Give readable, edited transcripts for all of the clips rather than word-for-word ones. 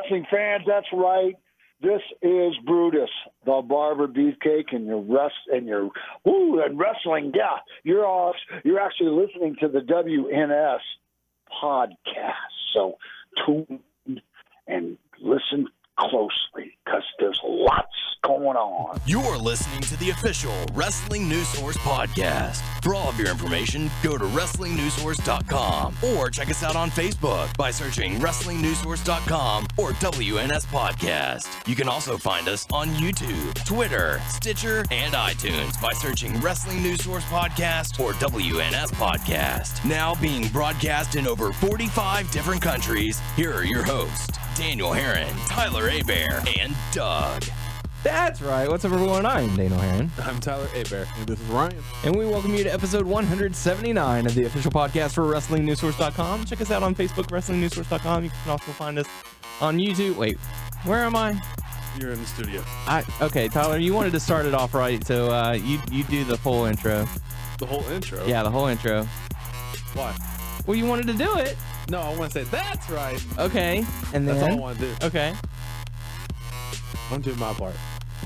wrestling fans. That's right. This is Brutus, the Barber Beefcake, and and wrestling. Yeah, you're actually listening to the WNS Podcast. So tune and listen closely because there's lots going on. You're listening to the official Wrestling News Source podcast. For all of your information, go to WrestlingNewsSource.com or check us out on Facebook by searching WrestlingNewsSource.com or WNS Podcast. You can also find us on YouTube, Twitter, Stitcher, and iTunes by searching Wrestling News Source Podcast or WNS Podcast. Now being broadcast in over 45 different countries, here are your hosts, Daniel Herron, Tyler Abear, and Doug. That's right. What's up, everyone? I'm Daniel Herron. I'm Tyler Abear. And this is Ryan. And we welcome you to episode 179 of the official podcast for WrestlingNewsSource.com. Check us out on Facebook, WrestlingNewsSource.com. You can also find us on YouTube. Wait, where am I? You're in the studio. Okay, Tyler, you wanted to start it off right, so you do the full intro. The whole intro? Yeah, the whole intro. Why? Well, you wanted to do it. No, I want to say, that's right. Okay, and then... That's all I want to do. Okay. I'm doing my part.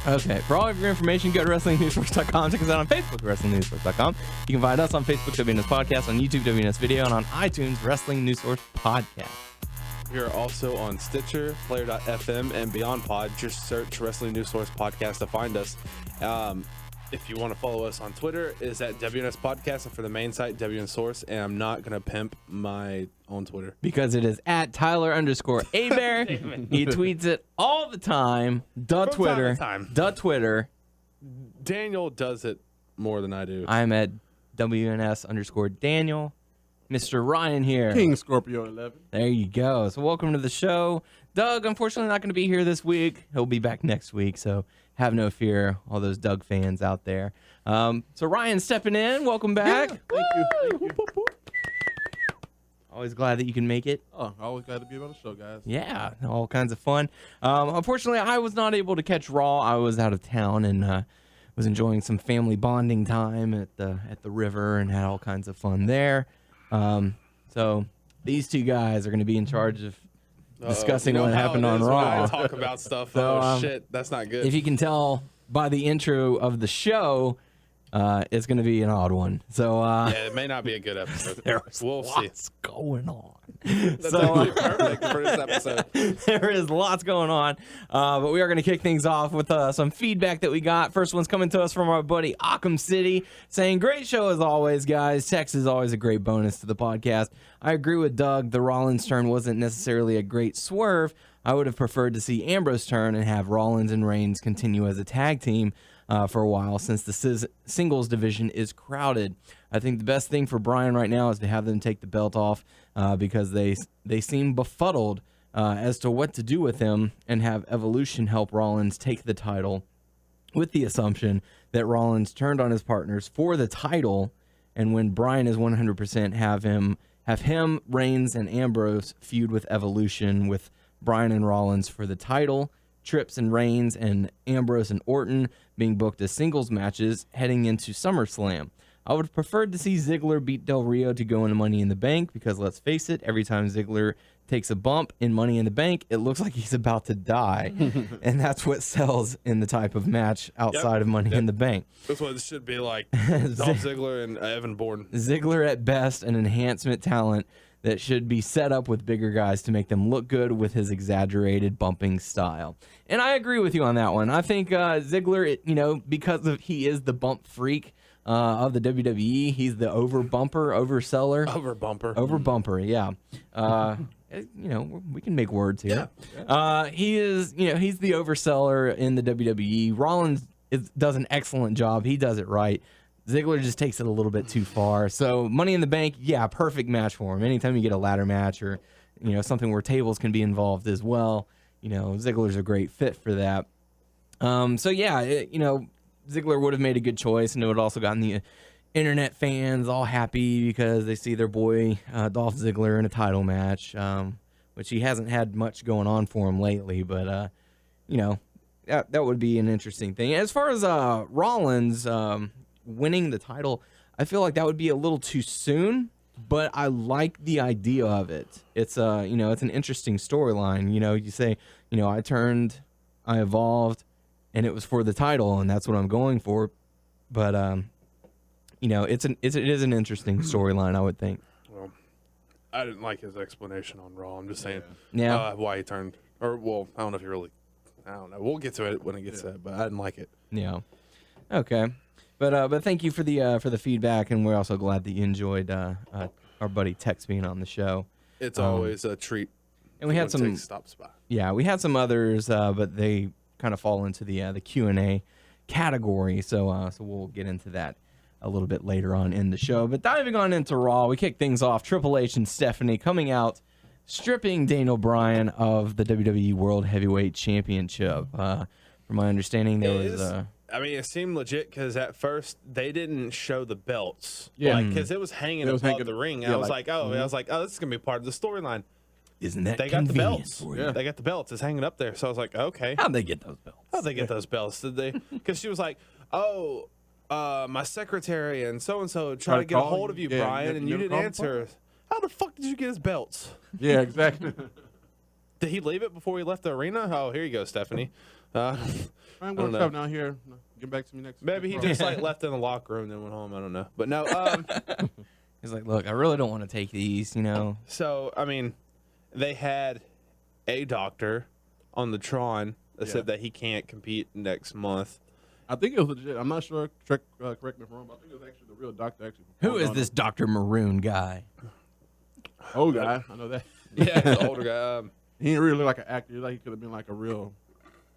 Okay, for all of your information, go to WrestlingNewsSource.com. Check us out on Facebook, WrestlingNewsSource.com. You can find us on Facebook, WNS Podcast, on YouTube, WNS Video, and on iTunes, Wrestling News Source Podcast. We are also on Stitcher, Player.fm, and Beyond Pod. Just search Wrestling News Source Podcast to find us. If you want to follow us on Twitter, is at WNS Podcast, and for the main site, WNS Source. And I'm not going to pimp my own Twitter. Because it is at Tyler_Abear. He tweets it all the time. Twitter. Daniel does it more than I do. I'm at WNS_Daniel. Mr. Ryan here. King Scorpio 11. There you go. So welcome to the show. Doug, unfortunately, not going to be here this week. He'll be back next week, so have no fear, all those Doug fans out there. So Ryan stepping in. Welcome back. Yeah, thank you. Always glad that you can make it. Oh, always glad to be on the show, guys. Yeah, all kinds of fun. Unfortunately, I was not able to catch Raw. I was out of town and was enjoying some family bonding time at the river and had all kinds of fun there. So these two guys are going to be in charge of discussing what happened on Raw. I talk about stuff. So, shit, that's not good. If you can tell by the intro of the show, it's going to be an odd one. So yeah, it may not be a good episode. We'll see. Lots going on. That's actually perfect for this episode. There is lots going on, but we are going to kick things off with some feedback that we got. First one's coming to us from our buddy Occam City, saying, "Great show as always, guys. Text is always a great bonus to the podcast. I agree with Doug. The Rollins turn wasn't necessarily a great swerve. I would have preferred to see Ambrose turn and have Rollins and Reigns continue as a tag team for a while, since the singles division is crowded. I think the best thing for Bryan right now is to have them take the belt off because they seem befuddled as to what to do with him, and have Evolution help Rollins take the title, with the assumption that Rollins turned on his partners for the title, and when Bryan is 100%, have him, Reigns, and Ambrose feud with Evolution, with Bryan and Rollins for the title, Trips and Reigns and Ambrose and Orton being booked as singles matches heading into SummerSlam. I would have preferred to see Ziggler beat Del Rio to go into Money in the Bank, because let's face it, every time Ziggler takes a bump in Money in the Bank, it looks like he's about to die. And that's what sells in the type of match outside of Money in the Bank. That's what it should be like. Dolph Ziggler and Evan Bourne. Ziggler at best, an enhancement talent that should be set up with bigger guys to make them look good with his exaggerated bumping style. And I agree with you on that one. I think Ziggler, because he is the bump freak of the WWE, he's the overseller. Overbumper, yeah. We can make words here. Yeah. He is, he's the overseller in the WWE. Rollins does an excellent job. He does it right. Ziggler just takes it a little bit too far. So Money in the Bank, yeah, perfect match for him. Anytime you get a ladder match or, something where tables can be involved as well, Ziggler's a great fit for that. Ziggler would have made a good choice, and it would have also gotten the internet fans all happy because they see their boy Dolph Ziggler in a title match, which he hasn't had much going on for him lately, but, that would be an interesting thing. As far as Rollins winning the title, I feel like that would be a little too soon. but I like the idea of it. It's it's an interesting storyline. You say, I evolved, and it was for the title, and that's what I'm going for. But it is an interesting storyline, I would think. Well, I didn't like his explanation on Raw. I'm just saying, why he turned, I don't know if he really, I don't know. We'll get to it when it gets to it, but I didn't like it. Yeah. Okay. But thank you for the feedback, and we're also glad that you enjoyed our buddy Tex being on the show. It's always a treat. And we had some stops by. Yeah, we had some others, but they kind of fall into the Q&A category. So we'll get into that a little bit later on in the show. But diving on into Raw, we kick things off. Triple H and Stephanie coming out, stripping Daniel Bryan of the WWE World Heavyweight Championship. From my understanding, there was it seemed legit because at first they didn't show the belts. Yeah. Because it was hanging above the ring. And I was like, this is going to be part of the storyline. Isn't that they got the belts? For you? They got the belts. It's hanging up there. So I was like, okay. How'd they get those belts? Did they? Because she was like, my secretary and so tried to get a hold of you, Brian, and you didn't answer. How the fuck did you get his belts? Yeah, exactly. Did he leave it before he left the arena? Oh, here you go, Stephanie. I'm going to come down here. Get back to me next. Maybe he just left in the locker room and then went home. I don't know. But no. He's like, look, I really don't want to take these, So, they had a doctor on the Tron that said that he can't compete next month. I think it was legit. I'm not sure. Correct me if I'm wrong, but I think it was actually the real doctor. Actually, who is this Dr. Maroon guy? Old guy. I know that. Yeah, he's an older guy. He didn't really look like an actor. He could have been like a real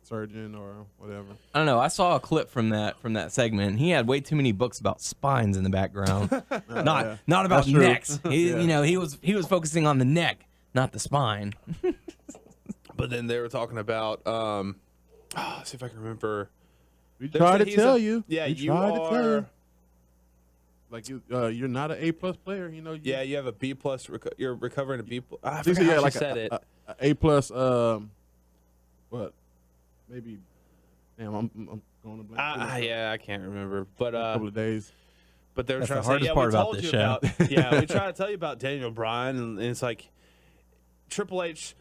surgeon or whatever. I don't know. I saw a clip from that segment. He had way too many books about spines in the background. Not about necks. He was focusing on the neck, not the spine. But then they were talking about see if I can remember. We try to tell you. Yeah, you are. Like you're not an A+ player, Yeah, you have a B+. You're recovering a B+. I forgot forgot how like she said it. A+. What? Maybe. Damn, I'm going to blank. I can't remember. But a couple of days. But they were That's trying the to say, hardest part about this show. We try to tell you about Daniel Bryan, and it's like Triple H.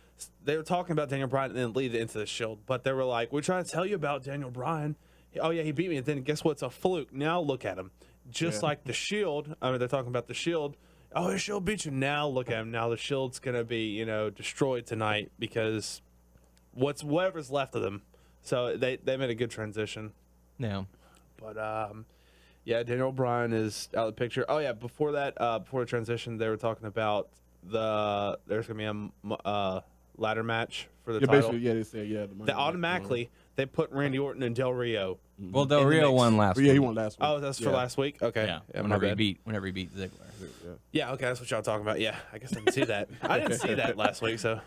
They were talking about Daniel Bryan and then lead it into the Shield, but they were like, "We're trying to tell you about Daniel Bryan. Oh yeah, he beat me, and then guess what's a fluke? Now look at him, just like the Shield. They're talking about the Shield. Oh, the Shield beat you. Now look at him. Now the Shield's gonna be destroyed tonight because whatever's left of them. So they made a good transition. Yeah. But Daniel Bryan is out of the picture. Oh yeah, before that, before the transition, they were talking about there's gonna be a ladder match for the title. Basically, they said That automatically they put Randy Orton and Del Rio. Well, Del Rio won last week. Yeah, he won last week. Oh, that's for last week. Okay. Yeah. Whenever he beat Ziggler. Yeah. Okay, that's what y'all talking about. Yeah, I guess I didn't see that. I didn't see that last week. So.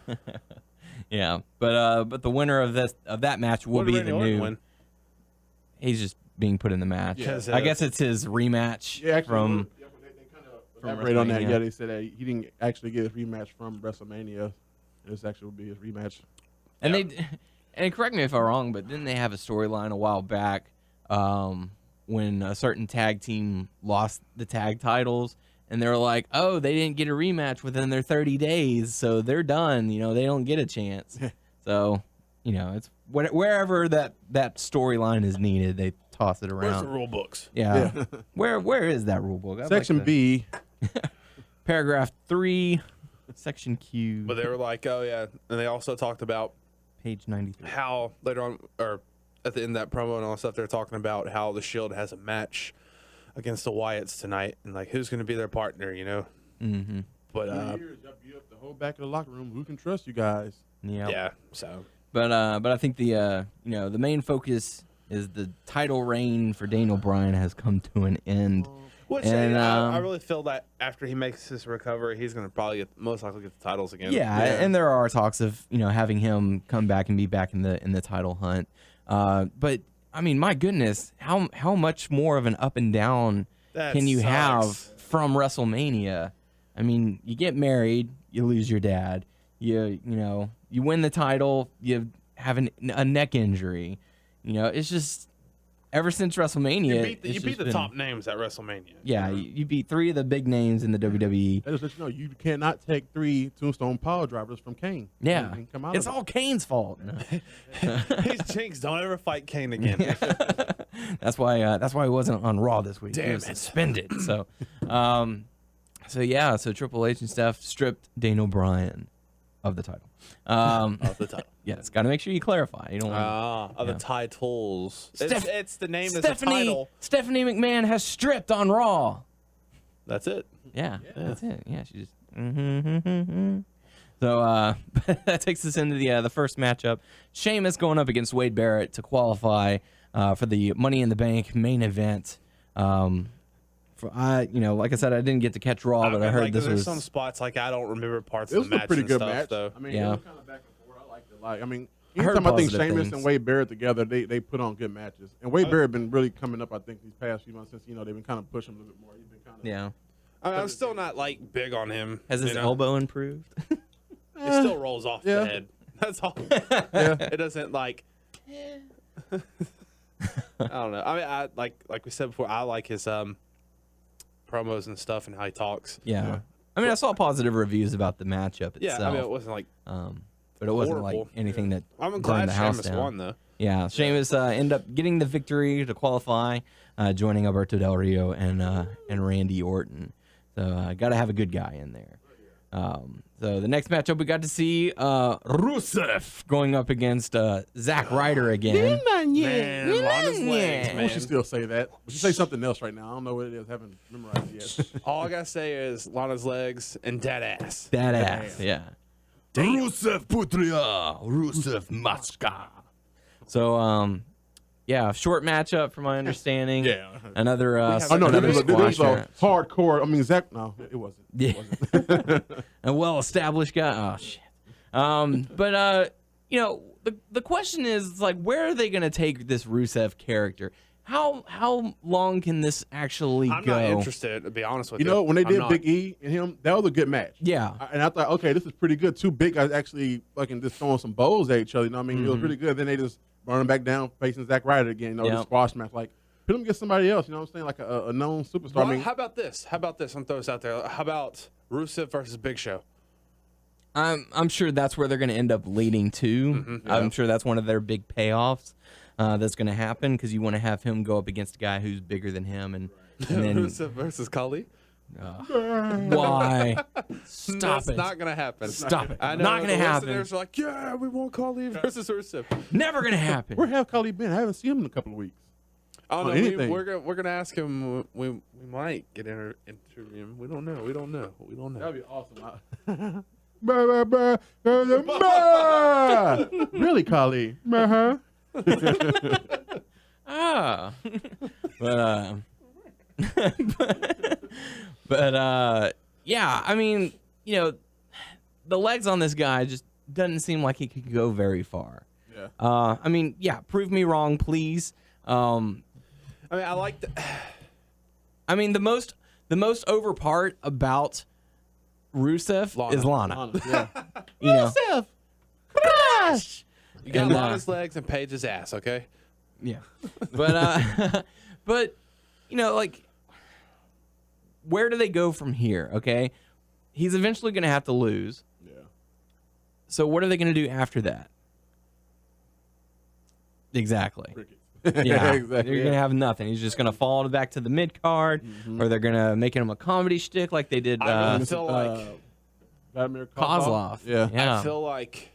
Yeah, but the winner of that match will be the new. Win? He's just being put in the match. Yeah. I guess it's his rematch from. They kind of elaborate on that. Yeah, they said that he didn't actually get his rematch from WrestleMania. This actually will be his rematch. And correct me if I'm wrong, but didn't they have a storyline a while back when a certain tag team lost the tag titles, and they were like, "Oh, they didn't get a rematch within their 30 days, so they're done. They don't get a chance." So, it's wherever that storyline is needed, they toss it around. Where's the rule books? Yeah. Where is that rule book? Section B, paragraph 3, section Q. But they were like, oh yeah, and they also talked about page 93. How later on, or at the end of that promo and all that stuff, they're talking about how the Shield has a match against the Wyatts tonight, and like who's going to be their partner, Mm-hmm. But the whole back of the locker room. Who can trust you guys? Yeah. Yeah. So. But I think the the main focus is the title reign for Daniel Bryan has come to an end. Which I really feel that after he makes his recovery, he's going to probably most likely get the titles again. Yeah, and there are talks of having him come back and be back in the title hunt. But I mean, my goodness, how much more of an up and down can you have from WrestleMania? I mean, you get married, you lose your dad, you win the title, you have a neck injury. It's just ever since WrestleMania, You beat the top names at WrestleMania. Yeah, you beat 3 of the big names in the WWE. That just lets you know you cannot take 3 Tombstone power drivers from Kane. Yeah, and come out it's all Kane's fault. He's jinxed. Don't ever fight Kane again. That's why he wasn't on Raw this week. Damn, he was suspended. So, so Triple H and Steph stripped Daniel Bryan of the title. Of the title. Yes, got to make sure you clarify. You don't of the titles. It's the name Stephanie, is the title. Stephanie McMahon has stripped on Raw. That's it. Yeah, that's it. Yeah, she just. So that takes us into the first matchup. Sheamus going up against Wade Barrett to qualify for the Money in the Bank main event. Like I said, I didn't get to catch Raw, but I heard this was some spots I don't remember parts It of was the match. a pretty good stuff, match, though. I mean, Yeah. it was kind of back and forth. I liked it. heard Anytime I think positive Sheamus things. and Wade Barrett together, they put on good matches. And Wade Barrett been really coming up, I think, these past few months since they've been kind of pushing him a little bit more. He's been kind of I'm still not big on him. Has his elbow improved? It still rolls off the head. That's all. It doesn't I don't know. I mean, I like we said before. I like his promos and stuff and how he talks. Yeah. I mean, I saw positive reviews about the matchup itself. Yeah, I mean, it wasn't but it wasn't horrible. like anything that I'm burned glad the house Sheamus down. won though. Yeah, Sheamus ended up getting the victory to qualify, joining Alberto Del Rio and Randy Orton. So got to have a good guy in there. So the next matchup, we got to see Rusev going up against Zack Ryder again. Man, Lana's legs, I man. wish you still say that. But you say something else right now. I don't know what it is. I haven't memorized it yet. All I gotta say is Lana's legs and dead ass. That ass, yeah. Rusev Putria, Rusev Maska. So, short matchup from my understanding. Yeah. Another This was squash a match. hardcore. I mean, Zach. No, it wasn't. Yeah. A well-established guy. Oh shit. But the question is where are they going to take this Rusev character? How long can this actually I'm go? not interested, to be honest with you. You know, when they I'm did not. Big E and him, that was a good match. Yeah. And I thought, okay, this is pretty good. 2 big guys actually fucking just throwing some bows at each other. You know what I mean? It was pretty good. Then they just burn him back down, facing Zack Ryder again. The squash match. Put him against somebody else. You know what I'm saying? Like a known superstar. Well, I mean, how about this? I'm gonna throw this out there. How about Rusev versus Big Show? I'm sure that's where they're going to end up leading to. I'm sure that's one of their big payoffs that's going to happen because you want to have him go up against a guy who's bigger than him, and then Rusev versus Kali? why? Stop That's it! not gonna happen. Stop it! I know Not going to the happen. listeners are like, yeah, we want Kali versus Rusev. Never going to happen. where have Kali been? I haven't seen him in a couple of weeks. Oh no, anything. we're gonna ask him. We might get interview him. We don't know. That'd be awesome. Really, Kali? Ah, but yeah. I mean, the legs on this guy just doesn't seem like he could go very far. Yeah. I mean, yeah. Prove me wrong, please. I mean, I like the. I mean, the most over part about Rusev is Lana. Yeah. Rusev, crush. You got And, Lana's legs and Paige's ass. Okay. Yeah, but where do they go from here? Okay, he's eventually going to have to lose. Yeah. So what are they going to do after that? Exactly. Yeah, Exactly. You're going to have nothing. He's just going to fall back to the mid card, or they're going to make him a comedy shtick like they did I feel like Vladimir Kozlov. Yeah. I feel like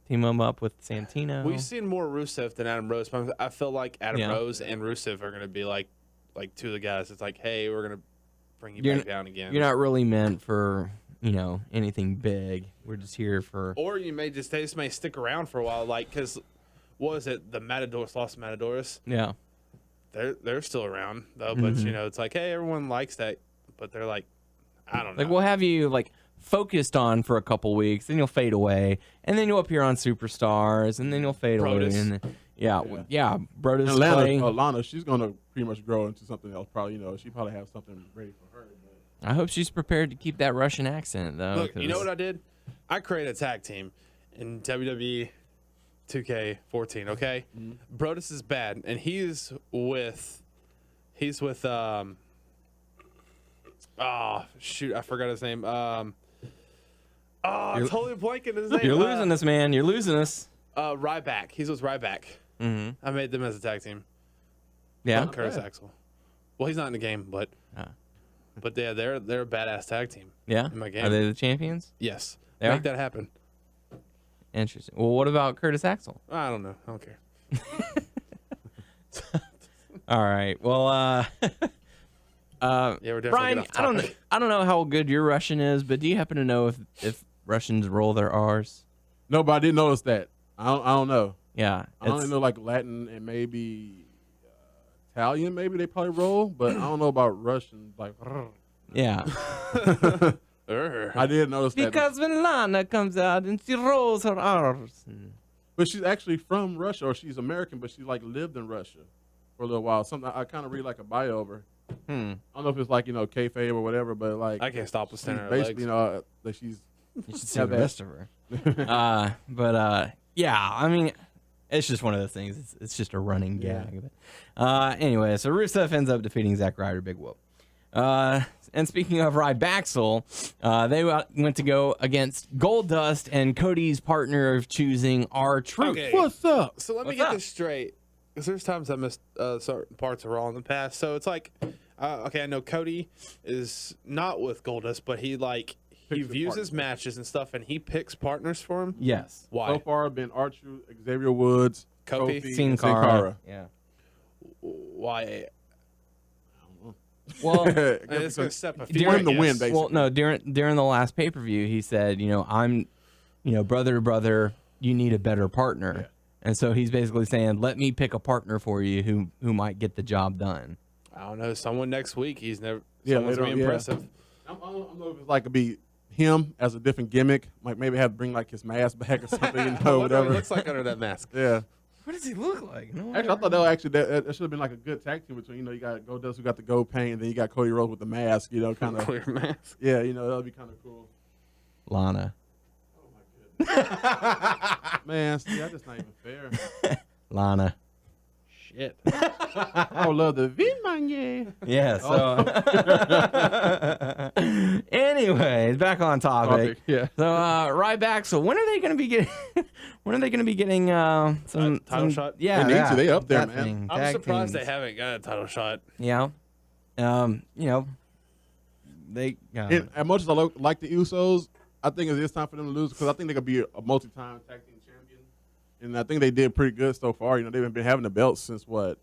Team him up with Santino. we've seen more Rusev than Adam Rose. But I feel like Adam Yeah. Rose and Rusev are going to be like 2 of the guys. It's like, hey, we're going to bring you You're back down again. You're not really meant for anything big. We're just here for. Or they just may stick around for a while, because what was it? The Matadors, Los Matadores. Yeah. They're still around though, but it's like, hey, everyone likes that, but they're like, I don't know. We'll have you focused on for a couple weeks, then you'll fade away, and then you'll appear on Superstars, and then you'll fade Brodus. away. And then, Brodus And playing. Lana, she's gonna pretty much grow into something else. Probably, she probably has something ready for her. But I hope she's prepared to keep that Russian accent, though. Look, you know what I did? I created a tag team in WWE 2K14. Okay, Brodus is bad, and he's with oh shoot, I forgot his name. Totally blanking his name. You're losing us, man. You're losing us. Ryback. He's with Ryback. Mm-hmm. I made them as a tag team. Yeah. Not Curtis Axel. Well, he's not in the game, but yeah, they're a badass tag team. Yeah. In my game. Are they the champions? Yes. They Make are? that happen. Interesting. Well, what about Curtis Axel? I don't know. I don't care. All right. Well, Yeah, we're definitely Brian, getting off topic. I don't know how good your Russian is, but do you happen to know if Russians roll their R's? No, but I didn't notice that. I don't know. Yeah. I only know like Latin and maybe Italian. Maybe they probably roll, but I don't know about Russian. Like, Yeah. I did notice that. Because when Lana comes out and she rolls her R's. But she's actually from Russia, or she's American, but she like lived in Russia for a little while. Something I kind of read like a bio of her. I don't know if it's like kayfabe or whatever, but like I can't stop listening to her basically legs. That she's. You should see the rest of her. Yeah, I mean, it's just one of those things. It's just a running gag. Anyway, so Rusev ends up defeating Zack Ryder, big whoop. And speaking of Rybaxel, they went to go against Goldust and Cody's partner of choosing R-Truth. Okay. What's up? So let me What's get up? this straight, because there's times I missed certain parts of Raw in the past. So it's like, okay, I know Cody is not with Goldust, but he Picks views his partners. matches and stuff, and he picks partners for him. Yes. Why? So far, been R-Truth, Xavier Woods, Kofi. Kofi, Sin and Cara. Sin Cara. Yeah. Why? Well, It's gonna step a few. During I the guess. win, basically. well, no, during the last pay-per-view, he said, I'm, brother to brother, you need a better partner. Yeah. And so he's basically saying, let me pick a partner for you who might get the job done. I don't know. Someone next week. He's never. Yeah, Someone's later gonna on, be yeah. impressive. I don't know if it's like it'd be him as a different gimmick, like maybe have to bring like his mask back or something, I wonder what whatever. he looks like under that mask. Yeah. What does he look like? No, Actually, I thought that should have been like a good tag team between you got Goldust who got the gold paint, and then you got Cody Rhodes with the mask. Kind of. Clear mask. Yeah, that would be kind of cool. Lana. Man, see, that's just not even fair. Lana. Shit. I would love the Vinmanye. Yeah, so. Anyways, back on topic. Yeah. So, Ryback, so when are they going to be getting. When are they going to be getting some title shot? Yeah, They need to. They up there, that man. thing, I'm tag surprised teams. they haven't got a title shot. Yeah. They. And as much as I like the Usos, I think it is time for them to lose because I think they could be a multi-time tag team champion, and I think they did pretty good so far. They've been having the belts since what?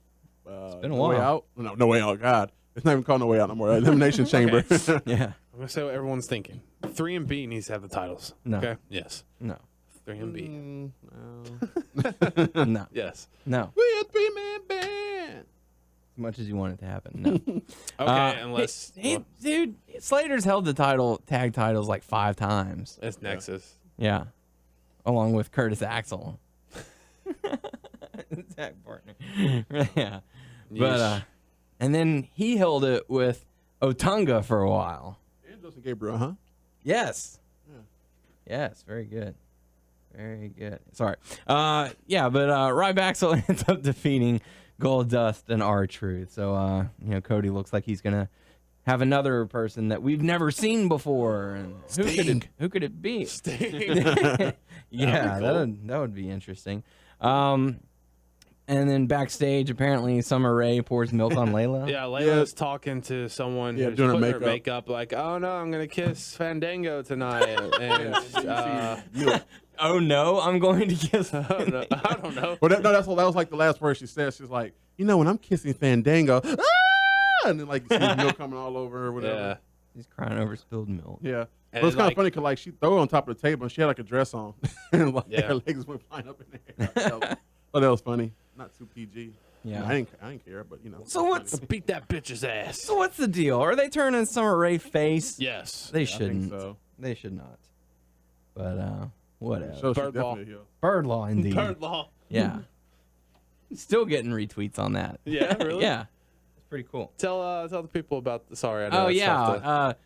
It's been a No Way while. Out? No Way Out. God, it's not even called No Way Out no more. Elimination Chamber. Yeah. I'm gonna say what everyone's thinking. 3 and B needs to have the titles. No. Okay. Yes. No. 3 and B. No. No. Yes. No. We're a three-man band. As much as you want it to happen. No. Okay. Unless Dude, Slater's held the tag titles like 5 times. it's Nexus. Yeah. Along with Curtis Axel. Tag partner. Yeah. But Yeesh. and then he held it with Otunga for a while. And Justin Gabriel, huh? Yes. Yeah. Yes, very good. Very good. Sorry. Yeah, but Ryback ends up defeating Goldust and R-Truth. So Cody looks like he's gonna have another person that we've never seen before. And who could it be? Yeah, that would be interesting. And then backstage, apparently Summer Rae pours milk on Layla. Yeah, Layla's talking to someone who's doing her putting her makeup. makeup, like, oh no, I'm gonna kiss Fandango tonight, and Yeah. Oh no, I'm going to kiss. I don't know. Well, that was like the last word she said. She's like, when I'm kissing Fandango, and then like you see milk coming all over her, or whatever. Yeah, He's crying over spilled milk. Yeah. And But it's kind like- of funny because like she threw it on top of the table and she had like a dress on, and like Yeah. her legs went flying up in the air. Oh, that was funny. Not too PG. Yeah. I didn't care, but So what's beat that bitch's ass. so what's the deal? Are they turning Summer Rae face? Yes. They I think shouldn't. so. They should not. But whatever. So she Bird law. definitely a heel. Bird law indeed. Bird law. Yeah. Still getting retweets on that. Yeah, really? Yeah. It's pretty cool. Tell the people about. Sorry, I know. Oh that's yeah. tough to-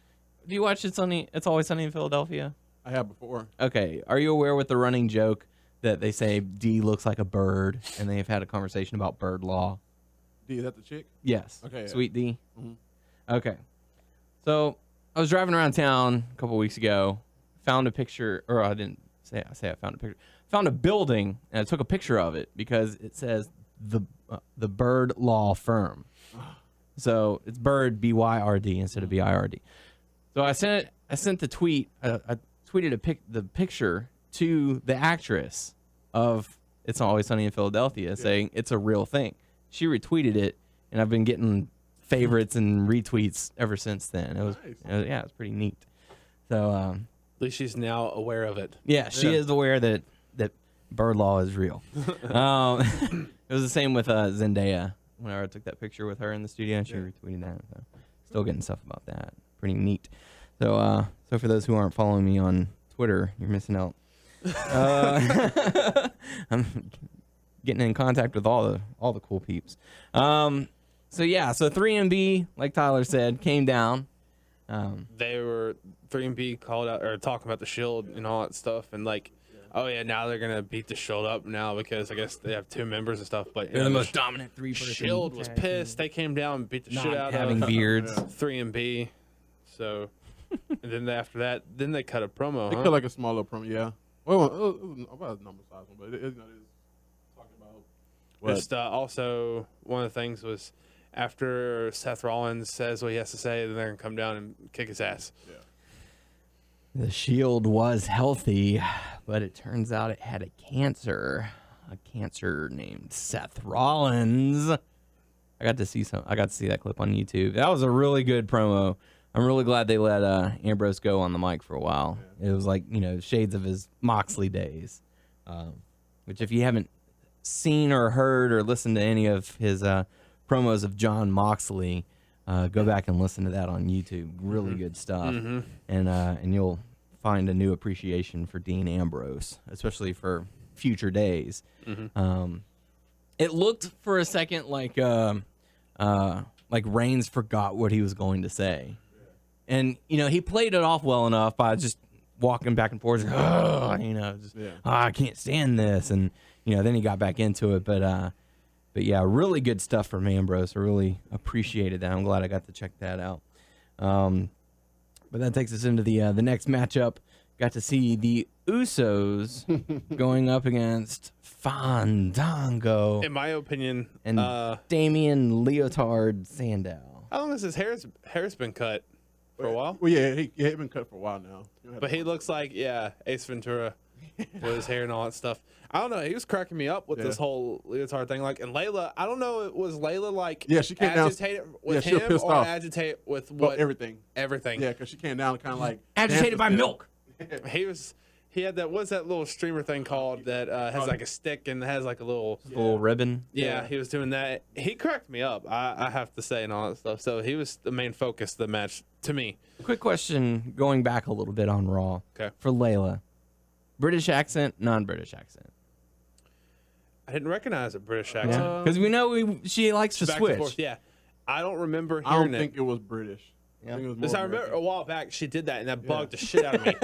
Do you watch It's Always Sunny in Philadelphia? I have before. Okay. Are you aware with the running joke that they say D looks like a bird, and they've had a conversation about bird law. D, is that the chick? Yes. Okay. Sweet D. Mhm. Okay. So I was driving around town a couple weeks ago, found a picture, or I didn't say I found a picture. Found a building, and I took a picture of it because it says the Bird Law Firm. So it's Bird BYRD instead of BIRD. So I sent the tweet. I tweeted the picture to the actress of It's Always Sunny in Philadelphia, saying it's a real thing. She retweeted it, and I've been getting favorites and retweets ever since then. It was it was pretty neat. So At least she's now aware of it. yeah, she is aware that bird law is real. It was the same with Zendaya. Whenever I took that picture with her in the studio, and she retweeted that. So still getting stuff about that. Pretty neat. So so for those who aren't following me on Twitter, you're missing out. I'm getting in contact with all the cool peeps. So 3MB, like Tyler said, came down. They were 3MB called out or talking about the Shield and all that stuff, and like, oh yeah, now they're gonna beat the Shield up now because I guess they have 2 members and stuff. But They're the most dominant 3-person. Shield was pissed. They came down and beat the shit out having of beards. 3MB. So, and then after that, then they cut a promo. They cut like a small little promo, yeah. Well, it was about a number size one, but it is talking about. Just also one of the things was after Seth Rollins says what he has to say, then they're gonna come down and kick his ass. Yeah. The Shield was healthy, but it turns out it had a cancer named Seth Rollins. I got to see that clip on YouTube. That was a really good promo. I'm really glad they let Ambrose go on the mic for a while. Yeah. It was like, shades of his Moxley days, which if you haven't seen or heard or listened to any of his promos of John Moxley, go back and listen to that on YouTube. Really good stuff, and you'll find a new appreciation for Dean Ambrose, especially for future days. It looked for a second like Reigns forgot what he was going to say, and he played it off well enough by just walking back and forth. I can't stand this, and then he got back into it, but yeah, really good stuff from Ambrose. I really appreciated that. I'm glad I got to check that out. But that takes us into the next matchup. Got to see the Usos going up against Fandango. In my opinion, and Damian Leotard Sandow. How long has his hair's been cut? For a while? Well, yeah, he had been cut for a while now. But he looks like, Ace Ventura with his hair and all that stuff. I don't know. He was cracking me up with this whole leotard thing. Like, and Layla, I don't know. Was Layla like she came agitated with him or off. Agitated with what? Everything. Everything. Yeah, because she came down kind of like agitated by milk. He had that. What's that little streamer thing called that has like a stick and has like a little ribbon? Yeah, he was doing that. He cracked me up. I have to say, and all that stuff. So he was the main focus of the match to me. Quick question, going back a little bit on Raw. Okay. For Layla, British accent, non-British accent. I didn't recognize a British accent because we know she likes to switch. Yeah, I don't remember hearing I don't think it was British. Yeah. I think it was Because I remember a while back she did that, and that bugged the shit out of me.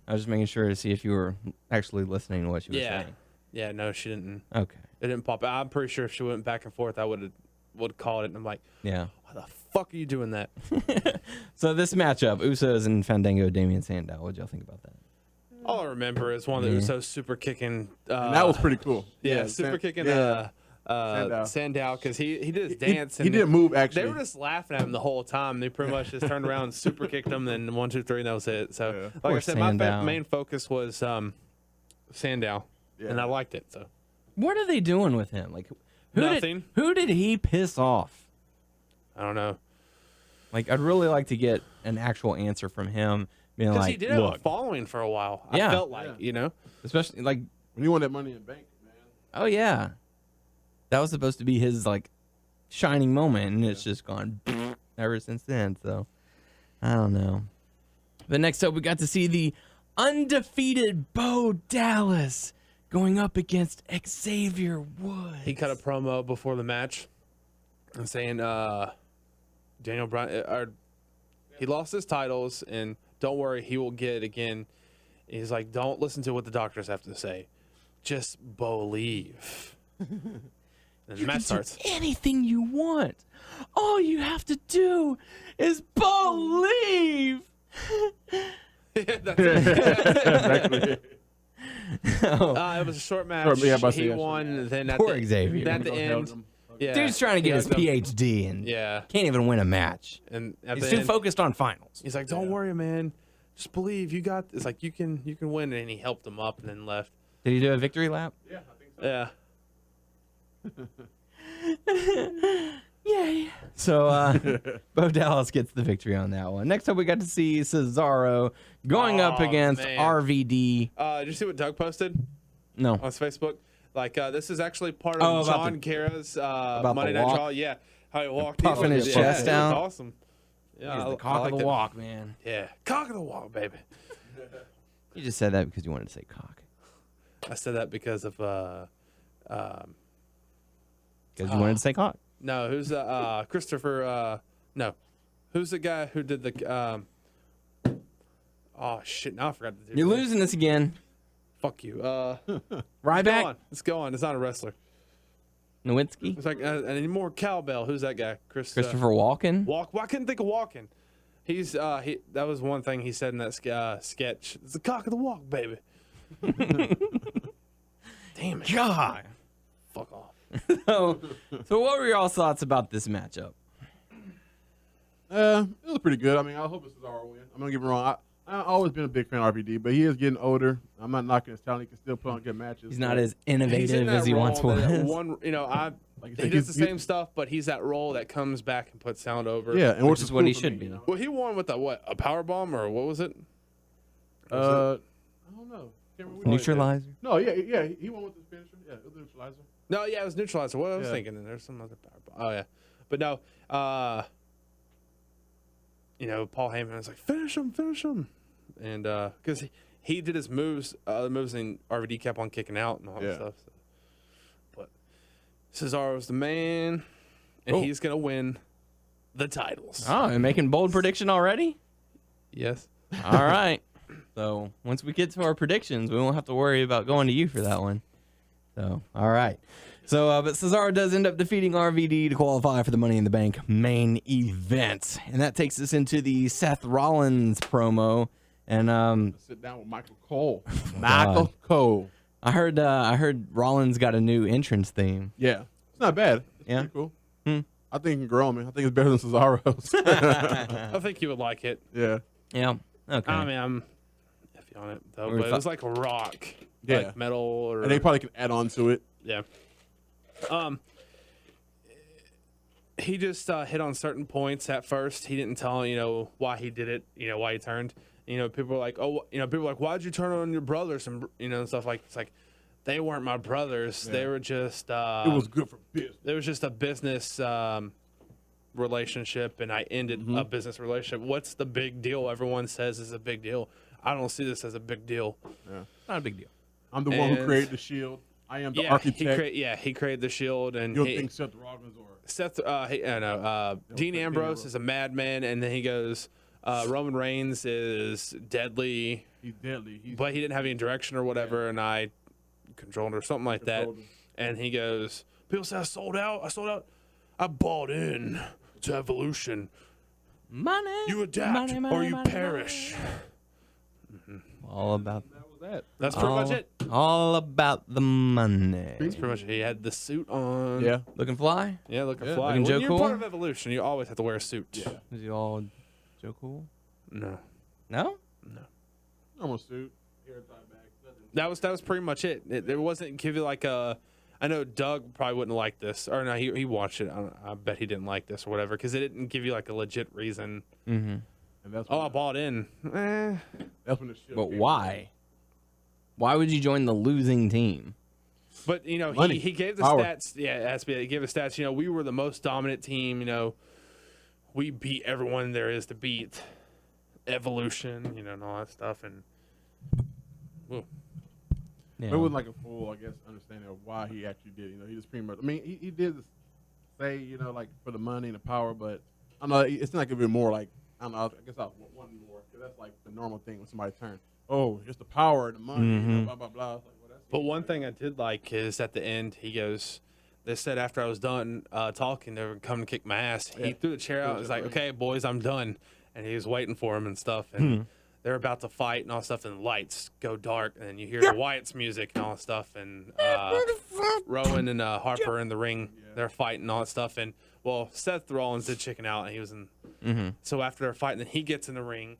I was just making sure to see if you were actually listening to what she was saying. Yeah, no, she didn't. Okay. It didn't pop out. I'm pretty sure if she went back and forth, I would call it, and I'm like, yeah. Why the fuck are you doing that? So this matchup, Usos and Fandango, Damian Sandow. What'd y'all think about that? All I remember is one of the Usos super kicking. And that was pretty cool. Yeah, super kicking Sandow because he did his dance. He didn't move, actually. They were just laughing at him the whole time. They pretty much just turned around, super kicked him, then 1, 2, 3, and that was it. So, like I said, my main focus was Sandow, and I liked it. So, what are they doing with him? Like, nothing. Who did he piss off? I don't know. Like, I'd really like to get an actual answer from him. Because he did have a following for a while. I felt like, especially like when you won that Money in the Bank, man. Oh yeah, that was supposed to be his like shining moment, and it's just gone ever since then. So I don't know. But next up, we got to see the undefeated Bo Dallas going up against Xavier Woods. He cut a promo before the match and saying Daniel Bryan he lost his titles, and don't worry, he will get it again He's like, don't listen to what the doctors have to say. Just believe. And the match starts. Anything you want. All you have to do is believe. That's it. Exactly. It was a short match. He won. Then at Poor the, Xavier. Then at the end, yeah, Dude's trying to get his PhD and can't even win a match. And at He's the too end, focused on finals. he's like, "Don't worry, man. Just believe. You got this. Like you can win." And he helped him up and then left. Did he do a victory lap? Yeah, I think so. Yeah. Yay. So Bo Dallas gets the victory on that one. Next up, we got to see Cesaro going up against man. RVD. Did you see what Doug posted No. on his Facebook? Like this is actually part Oh, of about John Kara's the Monday Night walk? Raw. Yeah, how he walked, Puffing his chest it down. was awesome. Yeah, He's I the cock of liked the it. walk, man. Yeah, cock of the walk, baby. You just said that because you wanted to say cock. I said that because of Because you wanted to say cock. no, who's Christopher? No, who's the guy who did the? Oh shit! Now I forgot the dude's You're name. losing this again. Fuck you. Ryback? Let's go on. It's not a wrestler. Nowinski? It's like any more cowbell. Who's that guy? Christopher Walken? Walk. Why couldn't think of walking? He's that was one thing he said in that sketch. It's the cock of the walk, baby. Damn it. God. Fuck off. So what were y'all's thoughts about this matchup? It was pretty good. I mean, I hope it's Cesaro win. I'm gonna get it wrong. I've always been a big fan of RVD, but he is getting older. I'm not knocking his talent. He can still put on good matches. He's not as He's in innovative that as he role once that was. One, you know, Like I he said, does the he's- same stuff, but he's that role that comes back and puts sound over. Yeah, and Which is what he cool for should me, be. you know? Well, he won with a power bomb or what was it? I don't know. Can't remember. Neutralizer? No, yeah, he won with his finisher. Yeah, it was neutralizer. No, yeah, it was neutralizer. What I was Yeah. thinking, and there's some other power bomb. Oh yeah, but no. You know, Paul Heyman was like, finish him, and because he did his moves, and RVD kept on kicking out and all that stuff. So. But Cesaro's the man, and he's gonna win the titles. Oh, and making bold prediction already? Yes. All right. So once we get to our predictions, we won't have to worry about going to you for that one. So, all right. So, but Cesaro does end up defeating RVD to qualify for the Money in the Bank main event. And that takes us into the Seth Rollins promo. And Sit down with Michael Cole. Michael Cole. I heard Rollins got a new entrance theme. Yeah, it's not bad. It's Yeah? pretty cool. Hmm. I think it can grow on me. I think it's better than Cesaro's. I think you would like it. Yeah. Yeah. Okay. I mean, I'm iffy on it though, We're but it was like rock, Yeah. like metal, or And they probably can add on to it. yeah. He just hit on certain points at first. He didn't tell why he did it, why he turned. People were like, why'd you turn on your brothers and and stuff like it's like they weren't my brothers. Yeah. They were just It was good for business. there was just a business relationship, and I ended a business relationship. What's the big deal? Everyone says is a big deal. I don't see this as a big deal. Not a big deal. I'm the one who And- created the Shield. I am the Yeah, architect. he created the Shield, and You don't think Seth Rollins or Dean Dean Ambrose Ambrose. is a madman, and then he goes, Roman Reigns is deadly, he's deadly. but he didn't have any direction or whatever, and I controlled or something like that. Controlled him. And he goes, people say I sold out. I bought in to evolution. Money. You adapt money, or you money, perish. All about That was that. That's pretty much it. All about the money. That's pretty much it. He had the suit on. Yeah. Looking fly? Yeah, looking Yeah. fly. Looking When Joe you're Cool? part of evolution, you always have to wear a suit. Yeah. Is he all Joe Cool? No. No? Normal suit. Hair tied back. Nothing. That was pretty much it. It wasn't give you like a. I know Doug probably wouldn't like this, or no, he watched it. I bet he didn't like this or whatever because it didn't give you like a legit reason. Mm-hmm. And that's Oh, when, I bought in. that's when the Shield But came why? Why would you join the losing team? But Money. he gave the Power. stats. Yeah, it has to be. He gave the stats. We were the most dominant team. We beat everyone there is to beat. Evolution, and all that stuff, and. Whoa. Yeah. It wasn't like a full, I guess, understanding of why he actually did. He just pretty much. I mean, he did say, like for the money and the power, but I don't know. It's not like a bit more like I don't know. I guess I was one more because that's like the normal thing when somebody turns. oh, it's the power and the money, you know, blah blah blah. Like, well, that's But one thing I did like is at the end, he goes, they said after I was done talking, they were coming to kick my ass. He threw the chair out and was like, okay, boys, I'm done. And he was waiting for him and stuff. And they're about to fight and all stuff. And the lights go dark. And then you hear the Wyatt's music and all that stuff. And Rowan and Harper in the ring, they're fighting and all that stuff. And, well, Seth Rollins did chicken out. And he was in. So after they're fighting, then he gets in the ring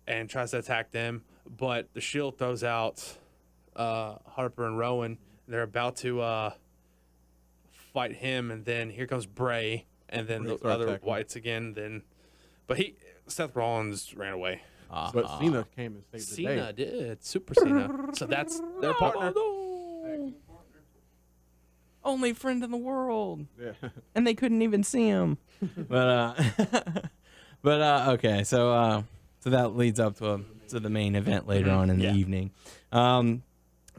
and tries to attack them. But the Shield throws out Harper and Rowan. They're about to fight him, and then here comes Bray, and then the other Whites again. But Seth Rollins ran away. But Cena came and saved the day. Cena did, Super Cena. So that's their partner. Only friend in the world. Yeah. And they couldn't even see him. But okay, so that leads up to the main event later on in the evening.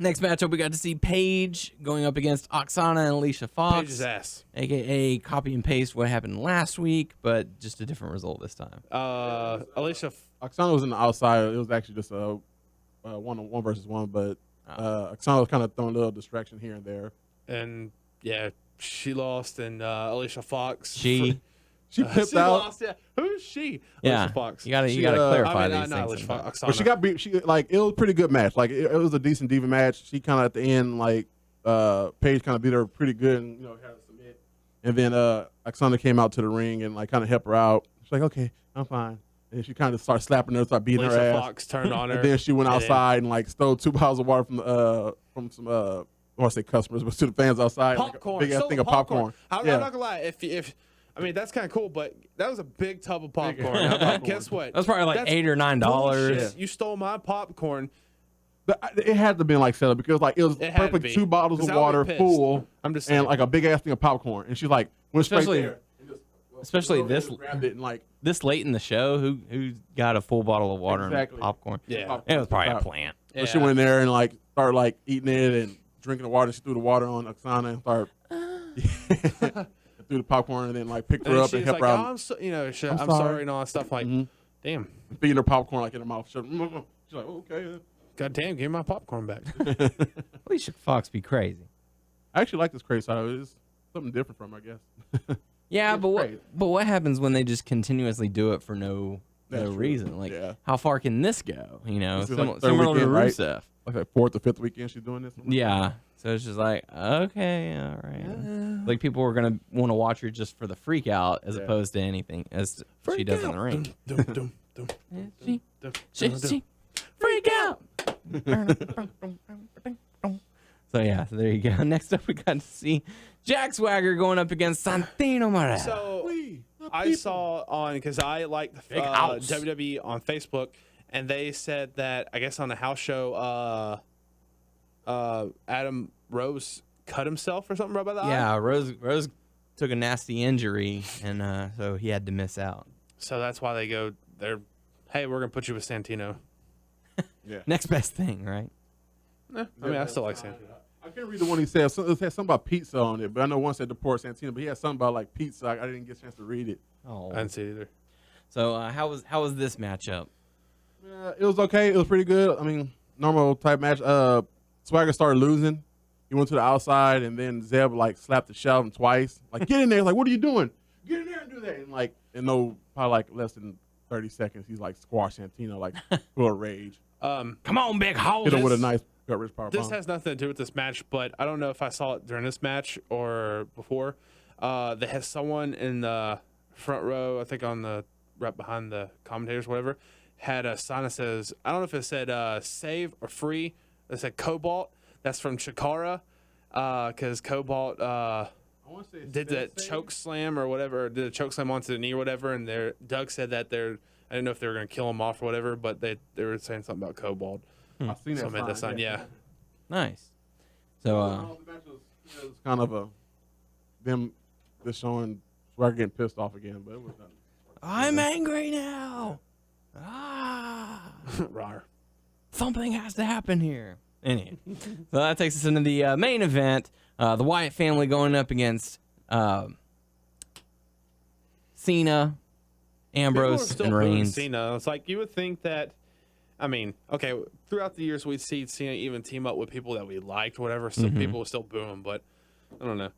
Next matchup, we got to see Paige going up against Oksana and Alicia Fox. Paige's ass. AKA copy and paste what happened last week, but just a different result this time. Alicia. Oksana was in the outside. It was actually just a one versus one, but Oksana was kind of throwing a little distraction here and there. And, yeah, she lost, and Alicia Fox. She pipped out. Lost, yeah. Who's she? Yeah, Alicia Fox. you gotta clarify these things. Alicia Fox. But she got beat. It was a pretty good match. Like it was a decent diva match. She kind of at the end, Paige kind of beat her pretty good, and had her submit. And then Oksana came out to the ring and kind of helped her out. She's like, "Okay, I'm fine." And she kind of started slapping her, started beating Alicia her ass. Fox turned on her. And then she went outside and stole 2 bottles of water from some I want to say customers, but to the fans outside. Popcorn. Big ass thing of popcorn. I'm not gonna lie. If I mean, that's kind of cool, but that was a big tub of popcorn. I'm like, guess what? That was probably like $8 or $9. Bullshit. You stole my popcorn. It had to be set up because it was perfect 2 bottles of water full. I'm just saying. And a big ass thing of popcorn, and she's went straight there. Especially grabbed it and this late in the show, who got a full bottle of water and popcorn? Yeah, it was probably a plant. Yeah. She went in there and started eating it and drinking the water. She threw the water on Oksana and started threw the popcorn and then picked her up and helped her out. I'm sorry and all that stuff. Damn, feeding her popcorn in her mouth. She's like, oh, okay. God damn, give me my popcorn back. Alicia Fox be crazy. I actually like this crazy side of it. It's something different from, I guess. Yeah, but what happens when they just continuously do it for no reason? How far can this go? Similar to Rusev. Like 4th or 5th weekend she's doing this. Yeah. So it's just okay, all right. People are gonna want to watch her just for the freak out as opposed to anything as she does in the ring. She freak out. So there you go. Next up, we got to see Jack Swagger going up against Santino Marella. So I saw because I like WWE on Facebook, and they said that I guess on the house show, Adam Rose cut himself or something about that. Yeah, Rose took a nasty injury, and so he had to miss out. So that's why they go there. Hey, we're gonna put you with Santino. Yeah. Next best thing, right? I mean, I still like Santino. I can't read the one he said. It had something about pizza on it, but I know one said the poor Santino, but he had something about pizza. I didn't get a chance to read it. Oh, I didn't see it either. So how was this matchup? It was okay. It was pretty good. I mean, normal type match. Swagger started losing. He went to the outside, and then Zeb slapped the shit out of him twice. Get in there. What are you doing? Get in there and do that. And in probably less than 30 seconds, he's squash Santino full of rage. Come on, big hole. Hit him with a nice gut-rich power bomb. This has nothing to do with this match, but I don't know if I saw it during this match or before. They had someone in the front row, I think right behind the commentators, whatever, had a sign that says, I don't know if it said save or free. It said Cobalt. That's from Chikara, because Cobalt did that choke slam or whatever, did a choke slam onto the knee or whatever, and Doug said that I didn't know if they were going to kill him off or whatever, but they were saying something about Cobalt. I've seen that sign. Yeah. Nice. So the match was kind of them just showing Swagger getting pissed off again, but it was not. I'm angry now. Rawr. Something has to happen here. Anyway, so that takes us into the main event. The Wyatt family going up against Cena, Ambrose, and Reigns. Cena. It's you would think that I mean, okay, throughout the years we'd see Cena even team up with people that we liked, whatever. So people would still boo him, but I don't know.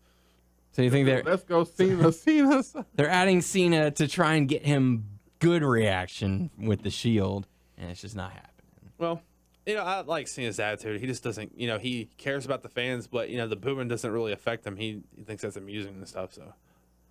So you think Let's go Cena. Cena. they're adding Cena to try and get him good reaction with the Shield, and it's just not happening. Well, I like Cena's attitude. He just doesn't, he cares about the fans, but the booing doesn't really affect him. He thinks that's amusing and stuff. So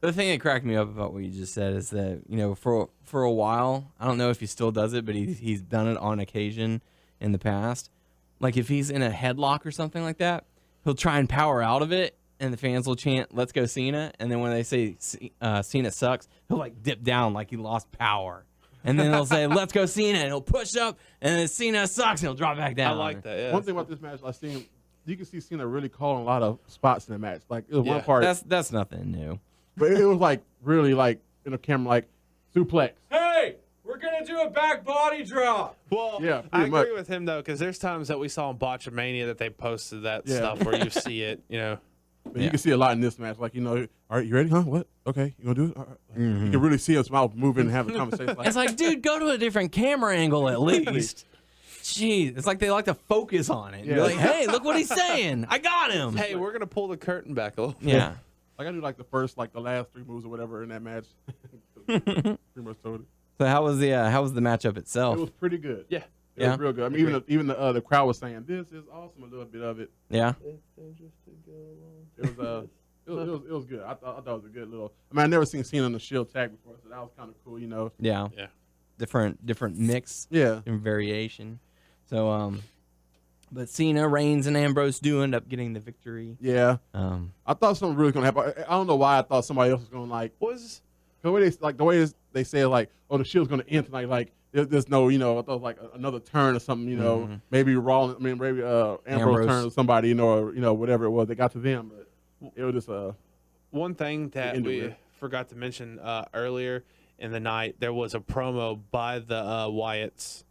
The thing that cracked me up about what you just said is that for a while, I don't know if he still does it, but he's done it on occasion in the past. Like if he's in a headlock or something like that, he'll try and power out of it, and the fans will chant, "Let's go Cena!" And then when they say Cena sucks, he'll like dip down like he lost power, and then they'll say, "Let's go Cena!" and he'll push up, and then Cena sucks, and he'll drop back down. I like that. Yeah. One thing about this match, I seen you can see Cena really calling a lot of spots in the match. Like it was one part that's nothing new. But it was like really like in the camera, like suplex. Hey, we're gonna do a back body drop. Well, Yeah, I pretty much. agree with him though, because there's times that we saw in Botchamania that they posted that stuff where you see it. But you can see a lot in this match. Like all right, you ready? Huh? What? Okay, you gonna do it? All right. You can really see his mouth moving and having a conversation. It's like, dude, go to a different camera angle at least. Jeez, it's like they like to focus on it. Yeah. You're like, hey, look what he's saying. I got him. Hey, we're gonna pull the curtain back a little. Yeah. Like I do like the last 3 moves or whatever in that match. Pretty much told it. So how was the matchup itself? It was pretty good. Yeah. It was real good. I mean, even the crowd was saying this is awesome. A little bit of it. Yeah. It was good. I thought it was a good little. I mean, I never seen Cena on the Shield tag before, so that was kind of cool. Yeah. Yeah. Different mix. Yeah. Different variation. So but Cena, Reigns, and Ambrose do end up getting the victory. Yeah. I thought something really gonna happen. I don't know why I thought somebody else was gonna the way they say like, oh, the Shield's gonna end tonight. Like there's no, I thought it was like another turn or something. Maybe Rollins. I mean, maybe Ambrose turn or somebody. Or whatever it was. They got to them, but it was just one thing that we forgot to mention earlier in the night. There was a promo by the Wyatts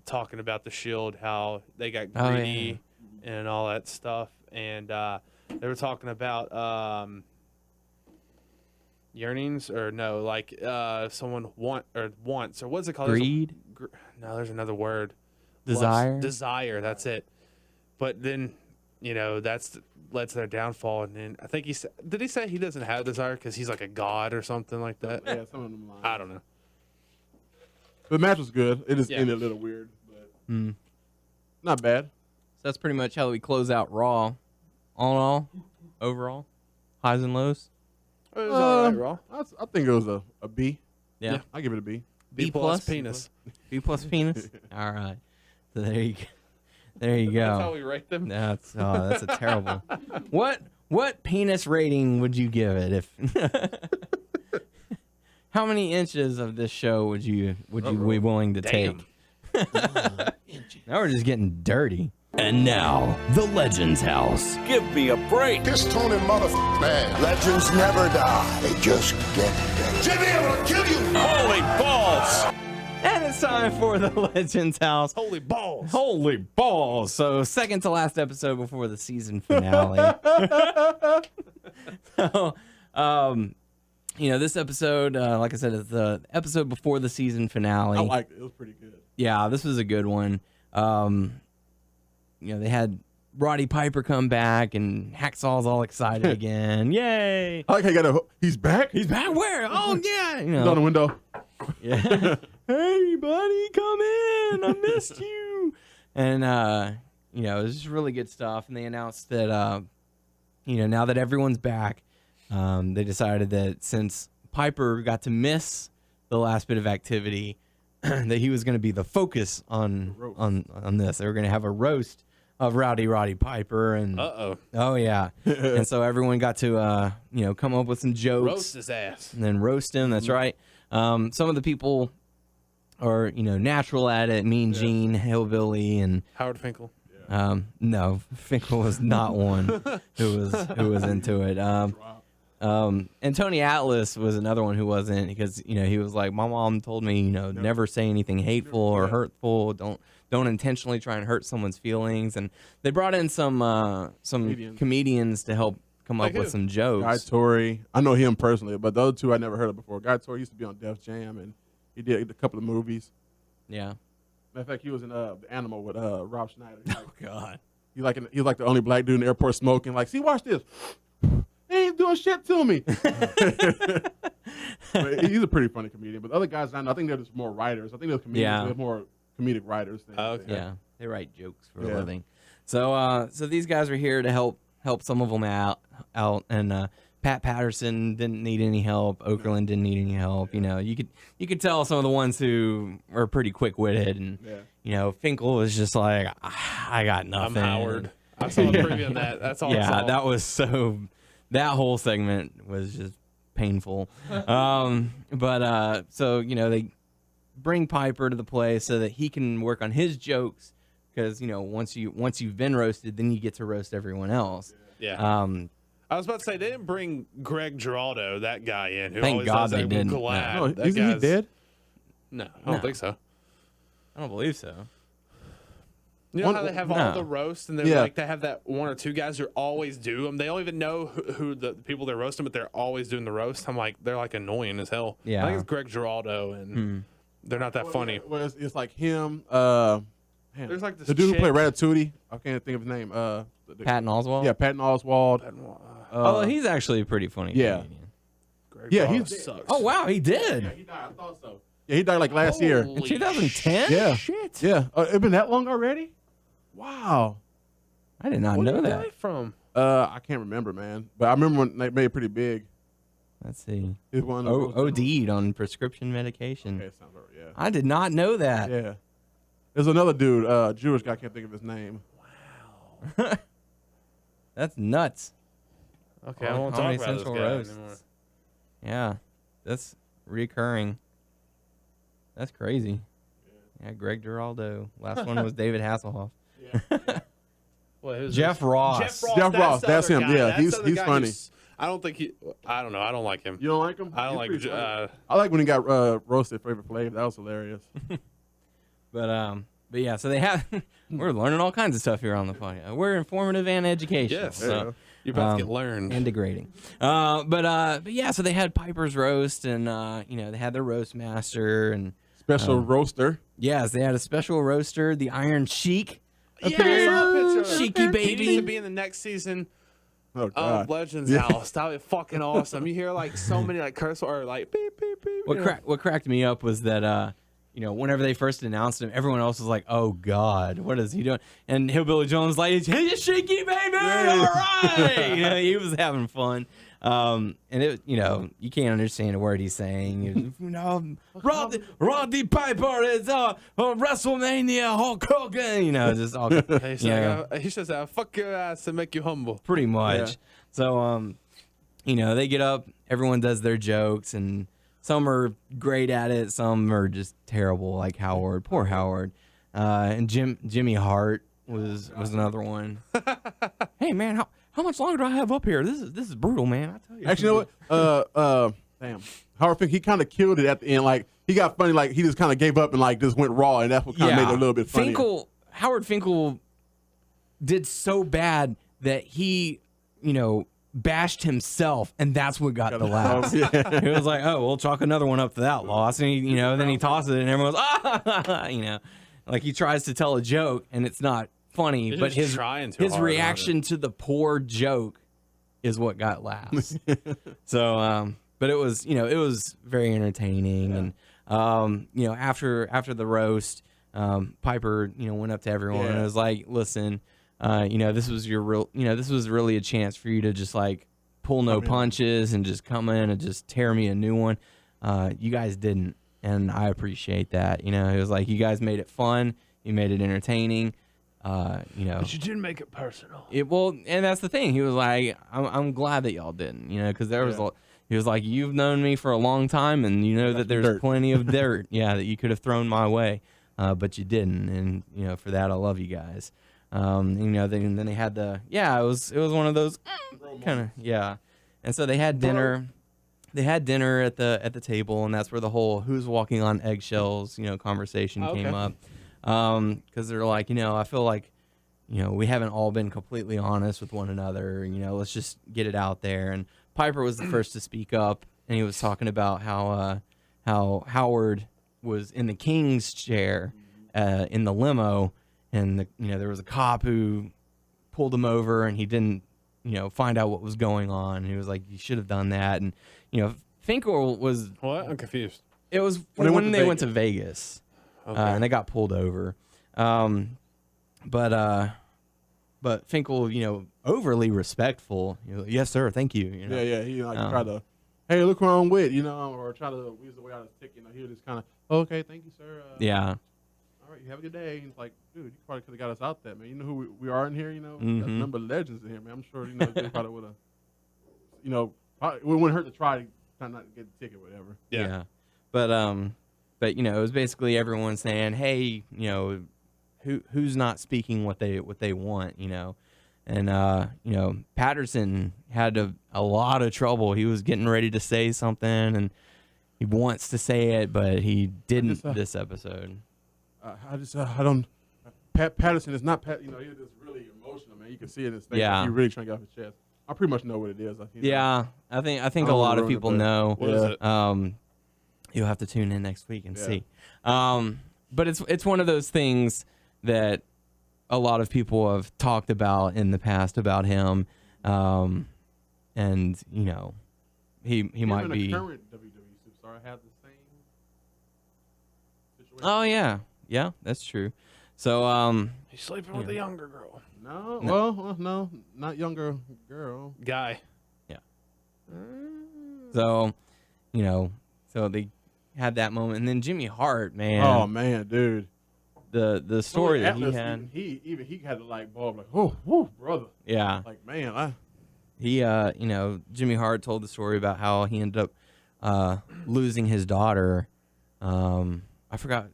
talking about the Shield, how they got greedy and all that stuff, and they were talking about yearnings or no, like someone wants or what's it called? Greed. No, there's another word. Desire. Desire. That's it. But then that's led to their downfall, and then I think did he say he doesn't have desire because he's like a god or something like that? Yeah, some of them lines. I don't know. The match was good. It just ended a little weird, but not bad. So that's pretty much how we close out Raw. All in all, overall, highs and lows. It was all right, Raw. I think it was a B. Yeah. I give it a B. B plus penis. B plus penis. All right. So there you go. That's how we rate them. That's a terrible. What penis rating would you give it if? How many inches of this show would you be willing to take? Now we're just getting dirty. And now, the Legends House. Give me a break. This Tony man. Legends never die. They just get better. Jimmy, I'm gonna kill you. Holy balls. And it's time for the Legends House. Holy balls. Holy balls. So second to last episode before the season finale. So, this episode, like I said, is the episode before the season finale. I liked it. It was pretty good. Yeah, this was a good one. They had Roddy Piper come back, and Hacksaw's all excited again. Yay! I like how he's back. He's back where? Oh, yeah. He's on the window. Yeah. Hey, buddy, come in. I missed you. And, it was just really good stuff. And they announced that, now that everyone's back, they decided that since Piper got to miss the last bit of activity, that he was going to be the focus on this. They were going to have a roast of Roddy Piper. And oh yeah. And so everyone got to come up with some jokes. Roast his ass. And then roast him. That's right. Some of the people are natural at it. Mean Gene, Hillbilly, and Howard Finkel. no, Finkel was not one who was into it. And Tony Atlas was another one who wasn't, because he was like, my mom told me never say anything hateful or hurtful. Don't intentionally try and hurt someone's feelings. And they brought in some comedians to help come up with some jokes. Guy Torrey, I know him personally, but the other two I never heard of before. Guy Torrey used to be on Def Jam, and he did a couple of movies. Yeah. Matter of fact, he was in The Animal with Rob Schneider. Oh God. He's like the only black dude in the airport smoking. Like, see, watch this. They ain't doing shit to me. But he's a pretty funny comedian. But the other guys, I think they're just more writers. I think they're comedians. Yeah. They're more comedic writers. Okay. Yeah, they write jokes for a living. So, so these guys are here to help some of them out. And Pat Patterson didn't need any help. Okerlund didn't need any help. You know, you could tell some of the ones who are pretty quick witted, and you know, Finkel was just like, I got nothing. I'm Howard. I saw the preview on that. That's all. Yeah, that was so. That whole segment was just painful. But so you know, they bring Piper to the place so that he can work on his jokes, because you know, once you've been roasted, then you get to roast everyone else. Yeah. I was about to say, they didn't bring Greg Giraldo, that guy, in. Who Thank always God does they that. didn't. Glad No, that isn't he guy's- dead? No, I don't think so. I don't believe so. You know how they have all the roasts, and they're like, they have that one or two guys who always do them. They don't even know who the people they're roasting, but they're always doing the roast. I'm like, they're like annoying as hell. Yeah. I think it's Greg Giraldo, and they're not that funny. Well, it's like him. There's like this the dude chick- who played Ratatouille. I can't think of his name. Patton Oswalt. Yeah, Patton Oswalt. Oh, he's actually a pretty funny. Yeah. comedian. Greg Yeah, Giraldo he's- sucks. Oh wow, he did. He died. I thought so. Yeah, he died like last year. In 2010. Yeah. Shit. Yeah. It been that long already? Wow. I did not Where know did he that. die from? I can't remember, man. But I remember when they made it pretty big. Let's see. It was one of those- OD'd on prescription medication. Okay, sounds right. Yeah. I did not know that. Yeah. There's another dude, Jewish guy. I can't think of his name. That's nuts. Okay, I won't talk Comedy about this Central guy roasts. anymore. Yeah, that's recurring. That's crazy. Yeah, Greg Giraldo. Last one was David Hasselhoff. Wait, who's Jeff this? Ross. Jeff Ross, the that's other him. guy. Yeah, That's he's- the other he's guy funny. I don't think he. I don't know. I don't like him. You don't like him? I don't He's like. pretty funny. Uh, I like when he got roasted Flavor Flav. That was hilarious. But yeah, so they have. We're learning all kinds of stuff here on the podcast. We're informative and educational. yes. So, You're about to get learned. and degrading. But yeah, so they had Piper's roast, and you know, they had their roast master, and Special roaster. yes, they had a special roaster, the Iron Sheik. Yeah, I saw a picture. Cheeky He needs baby. to be in the next season Oh, of God. Legends House. That would be fucking awesome. You hear like so many like curse or like beep beep beep. What cracked me up was that you know, whenever they first announced him, everyone else was like, "Oh God, what is he doing?" And Hillbilly Jones was like, "Hey, shaky baby, all right." You know, he was having fun. And it, you know, you can't understand a word he's saying. You know, Roddy Piper is WrestleMania Hulk Hogan. You know, just all. He says, "Fuck your ass and make you humble." Pretty much. Yeah. So, you know, they get up, everyone does their jokes, and some are great at it, some are just terrible, like Howard. Poor Howard. And Jimmy Hart was another one. Hey man, how much longer do I have up here? This is brutal, man. I tell you. Actually, you know what? Damn. Howard Finkel, he kind of killed it at the end. Like, he got funny. Like, he just kind of gave up and, like, just went raw. And that's what kind of made it a little bit funny. Howard Finkel did so bad that he, you know, bashed himself, and that's what got the laughs. Yeah. He was like, "Oh, we'll chalk another one up to that loss," and he, you know, then he tosses it, and everyone's you know, like he tries to tell a joke, and it's not funny, He's but just trying too his hard on reaction to the poor joke is what got laughs. So, but it was, you know, it was very entertaining, and you know, after the roast, Piper, you know, went up to everyone and was like, "Listen, you know, this was really a chance for you to just like pull no punches and just come in and just tear me a new one. You guys didn't, and I appreciate that. You know, it was like you guys made it fun, you made it entertaining. You know, But you didn't make it personal. and that's the thing. He was like, I'm glad that y'all didn't, you know, because there was he was like, you've known me for a long time, and you know that there's plenty of dirt, that you could have thrown my way, but you didn't, and you know, for that I love you guys. You know, then they had it was one of those kind of and so they had dinner. They had dinner at the table, and that's where the whole who's walking on eggshells, you know, conversation came up. Because they're like, you know, I feel like, you know, we haven't all been completely honest with one another. You know, let's just get it out there. And Piper was the first to speak up, and he was talking about how Howard was in the king's chair in the limo, and there was a cop who pulled him over, and he didn't find out what was going on. And he was like, you should have done that. And Finkel was What? I'm confused. It was when they went to Vegas, Okay. and they got pulled over. But Finkel, overly respectful. Yes, sir. Thank you. Yeah. He try to, hey, look who I'm with, or try to weasel the way out of his ticket. He was just kind of, okay, thank you, sir. Yeah. All right, you have a good day. And it's like, dude, you probably could have got us out there, man. You know who we are in here, Got a number of legends in here, man. I'm sure, they probably would have, it wouldn't hurt to try not to get the ticket, whatever. Yeah. But it was basically everyone saying, hey, who's not speaking what they want, and Patterson had a lot of trouble. He was getting ready to say something, and he wants to say it, but he didn't this episode. I don't. Patterson is not. He was just really emotional, man. You can see it in his face. Yeah. He really trying to get off his chest. I pretty much know what it is. Yeah, I think a lot of people know. What is it? You'll have to tune in next week and see. But it's one of those things that a lot of people have talked about in the past about him, and he might be. Current WWE superstar have the same situation. Oh yeah, that's true. So He's sleeping with a younger girl. No, well, no, not younger girl. Guy. Yeah. So so they had that moment, and then Jimmy Hart, man. Oh man, dude. The story that he Atlas, had. He had to like ball like, oh, brother. Yeah. Like, man, He Jimmy Hart told the story about how he ended up losing his daughter. I forgot.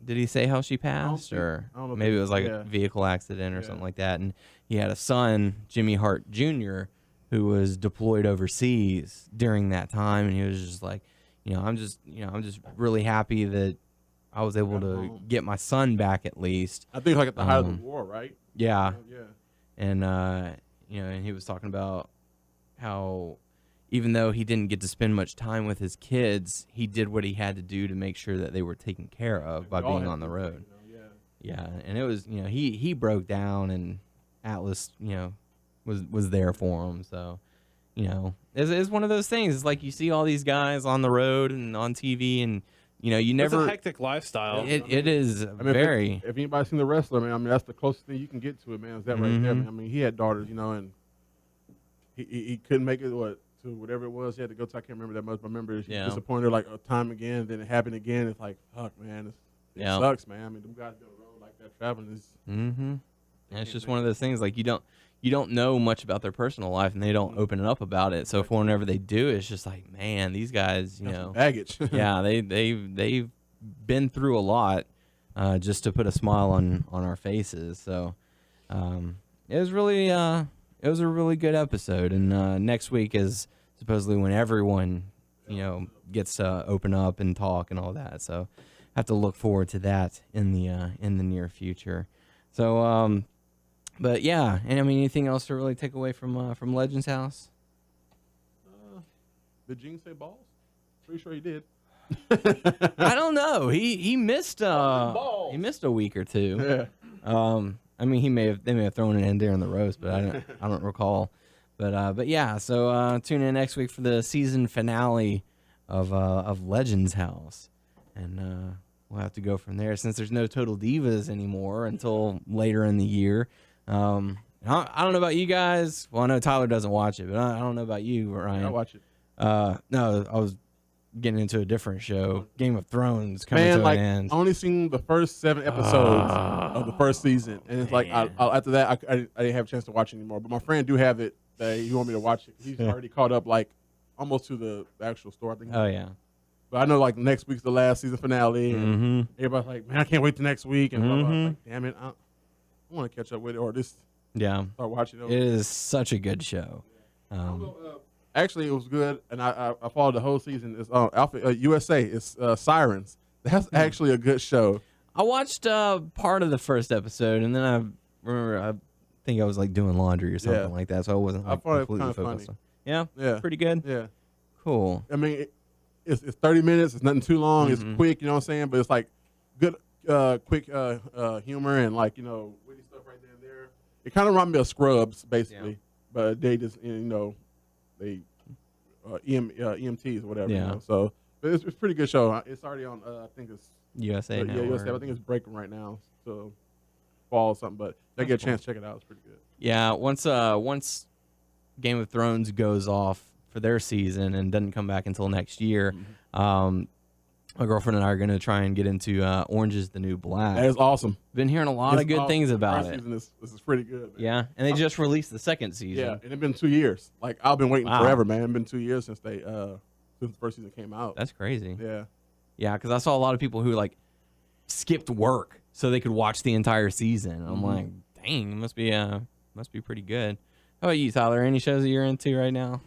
Did he say how she passed, or I don't know maybe it was like a vehicle accident or something like that? And he had a son, Jimmy Hart Jr., who was deployed overseas during that time, and he was just like, I'm just really happy that I was able to get my son back at least. I think like at the height of the war, right? Yeah. Yeah. And and he was talking about how even though he didn't get to spend much time with his kids, he did what he had to do to make sure that they were taken care of by being on the road. Yeah, and it was he broke down, and Atlas was there for him. So it's one of those things. It's like you see all these guys on the road and on TV, and you never. It's a hectic lifestyle. It is very. If anybody's seen The Wrestler, man, that's the closest thing you can get to it, man. Is that right there, man? He had daughters, and he couldn't make it to whatever it was he had to go to. I can't remember that much, but I remember he was disappointed like a time again. Then it happened again. It's like, fuck, man, it sucks, man. Them guys down the road like that traveling is. And it's just one of those things like you don't know much about their personal life, and they don't open it up about it. So whenever they do, it's just like, man, these guys, baggage. Yeah, they've been through a lot just to put a smile on our faces. So it was a really good episode. And next week is supposedly when everyone gets to open up and talk and all that. So have to look forward to that in the near future. So but yeah, and I mean, anything else to really take away from Legends House? Did Gene say balls? Pretty sure he did. I don't know. He missed a week or two. Yeah. I mean, they may have thrown it in there in the roast, but I don't recall. But yeah. So tune in next week for the season finale of Legends House, and we'll have to go from there since there's no Total Divas anymore until later in the year. I don't know about you guys. Well, I know Tyler doesn't watch it, but I don't know about you, Ryan. I watch it. No, I was getting into a different show, Game of Thrones, coming to an end. I only seen the first 7 episodes of the first season, and it's like after that, I didn't have a chance to watch anymore. But my friend do have it. He want me to watch it. He's already caught up, like almost to the actual story. I think. Oh yeah. But I know like next week's the last season finale, and everybody's like, "Man, I can't wait till next week." And blah, blah, blah. Like, damn it, I want to catch up with it or just start watching it. It is such a good show. Actually, it was good, and I followed the whole season. It's Alpha USA. It's Sirens. That's actually a good show. I watched part of the first episode, and then I remember I think I was like doing laundry or something like that, so I wasn't like, completely focused. Funny. Yeah, Yeah, pretty good. Yeah, Cool. I mean, it's 30 minutes. It's nothing too long. It's quick. You know what I'm saying? But it's like good, quick humor and like witty stuff right there and there. It kind of reminds me of Scrubs basically, but they just they EMTs or whatever. Yeah. So but it's a pretty good show. It's already on. I think it's USA now. Yeah, USA. I think it's breaking right now. So fall or something. But if I get a chance, check it out. It's pretty good. Yeah. Once Game of Thrones goes off for their season and doesn't come back until next year, my girlfriend and I are going to try and get into Orange is the New Black. That is awesome. Been hearing a lot of good things about it. This is pretty good, man. Yeah, and they just released the second season. Yeah, and it's been 2 years. Like I've been waiting forever, man. It's been 2 years since the first season came out. That's crazy. Yeah. Yeah, because I saw a lot of people who like skipped work so they could watch the entire season. I'm like, dang, it must be pretty good. How about you, Tyler? Any shows that you're into right now?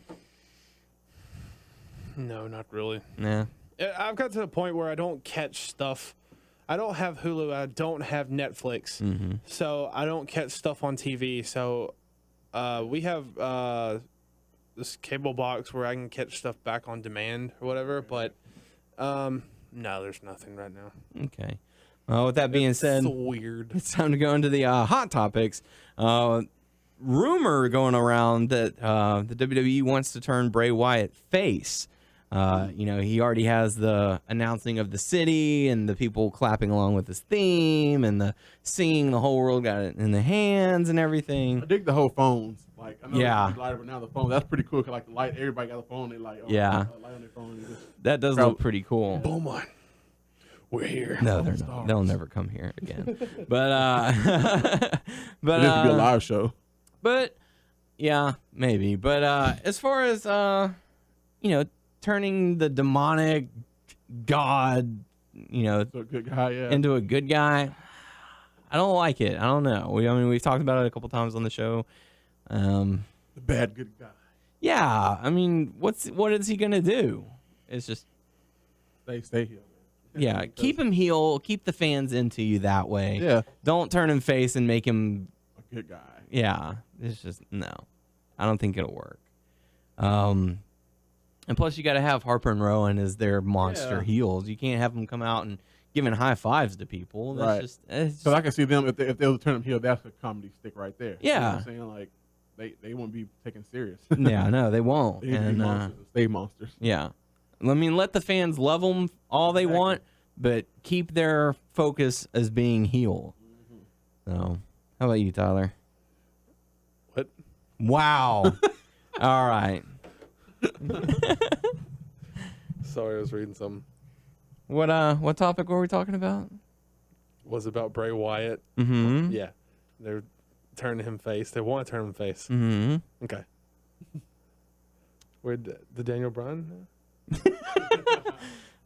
No, not really. Yeah. I've got to the point where I don't catch stuff. I don't have Hulu. I don't have Netflix. So I don't catch stuff on TV. So we have this cable box where I can catch stuff back on demand or whatever. But no, there's nothing right now. Okay. Well, with that being said, So weird. it's time to go into the hot topics. Rumor going around that the WWE wants to turn Bray Wyatt face. He already has the announcing of the city and the people clapping along with his theme and the singing. The whole world got it in the hands and everything. I dig the whole phones. Like, I know Yeah. it's lighter, but now the phone, that's pretty cool. Cause like the light, everybody got a phone. They like, Yeah. light on their phone. And just, That does look pretty cool. Boom on. We're here. No, they're not. They'll never come here again. But it could be a live show. But yeah, maybe. But as far as turning the demonic god, So a good guy, yeah. into a good guy, I don't like it. I don't know. We've talked about it a couple times on the show. The bad good guy. Yeah, I mean, what is he gonna do? It's just Stay here. yeah, keep him heel, keep the fans into you that way. Yeah. Don't turn him face and make him. A good guy. Yeah, it's just no. I don't think it'll work. And plus, you got to have Harper and Rowan as their monster heels. You can't have them come out and giving high fives to people. That's right. So I can see them if they were to turn them heel. That's a comedy stick right there. Yeah. You know what I'm saying? Like they won't be taken serious. Yeah, no, they won't. They be monsters. Stay monsters. Yeah, I mean, let the fans love them all they want, but keep their focus as being heel. So, how about you, Tyler? What? Wow. All right. Sorry, I was reading something. What topic were we talking about? Was about Bray Wyatt. Mm-hmm. Yeah. They're turning him face. They want to turn him face. Mm-hmm. Okay. Where'd the Daniel Bryan?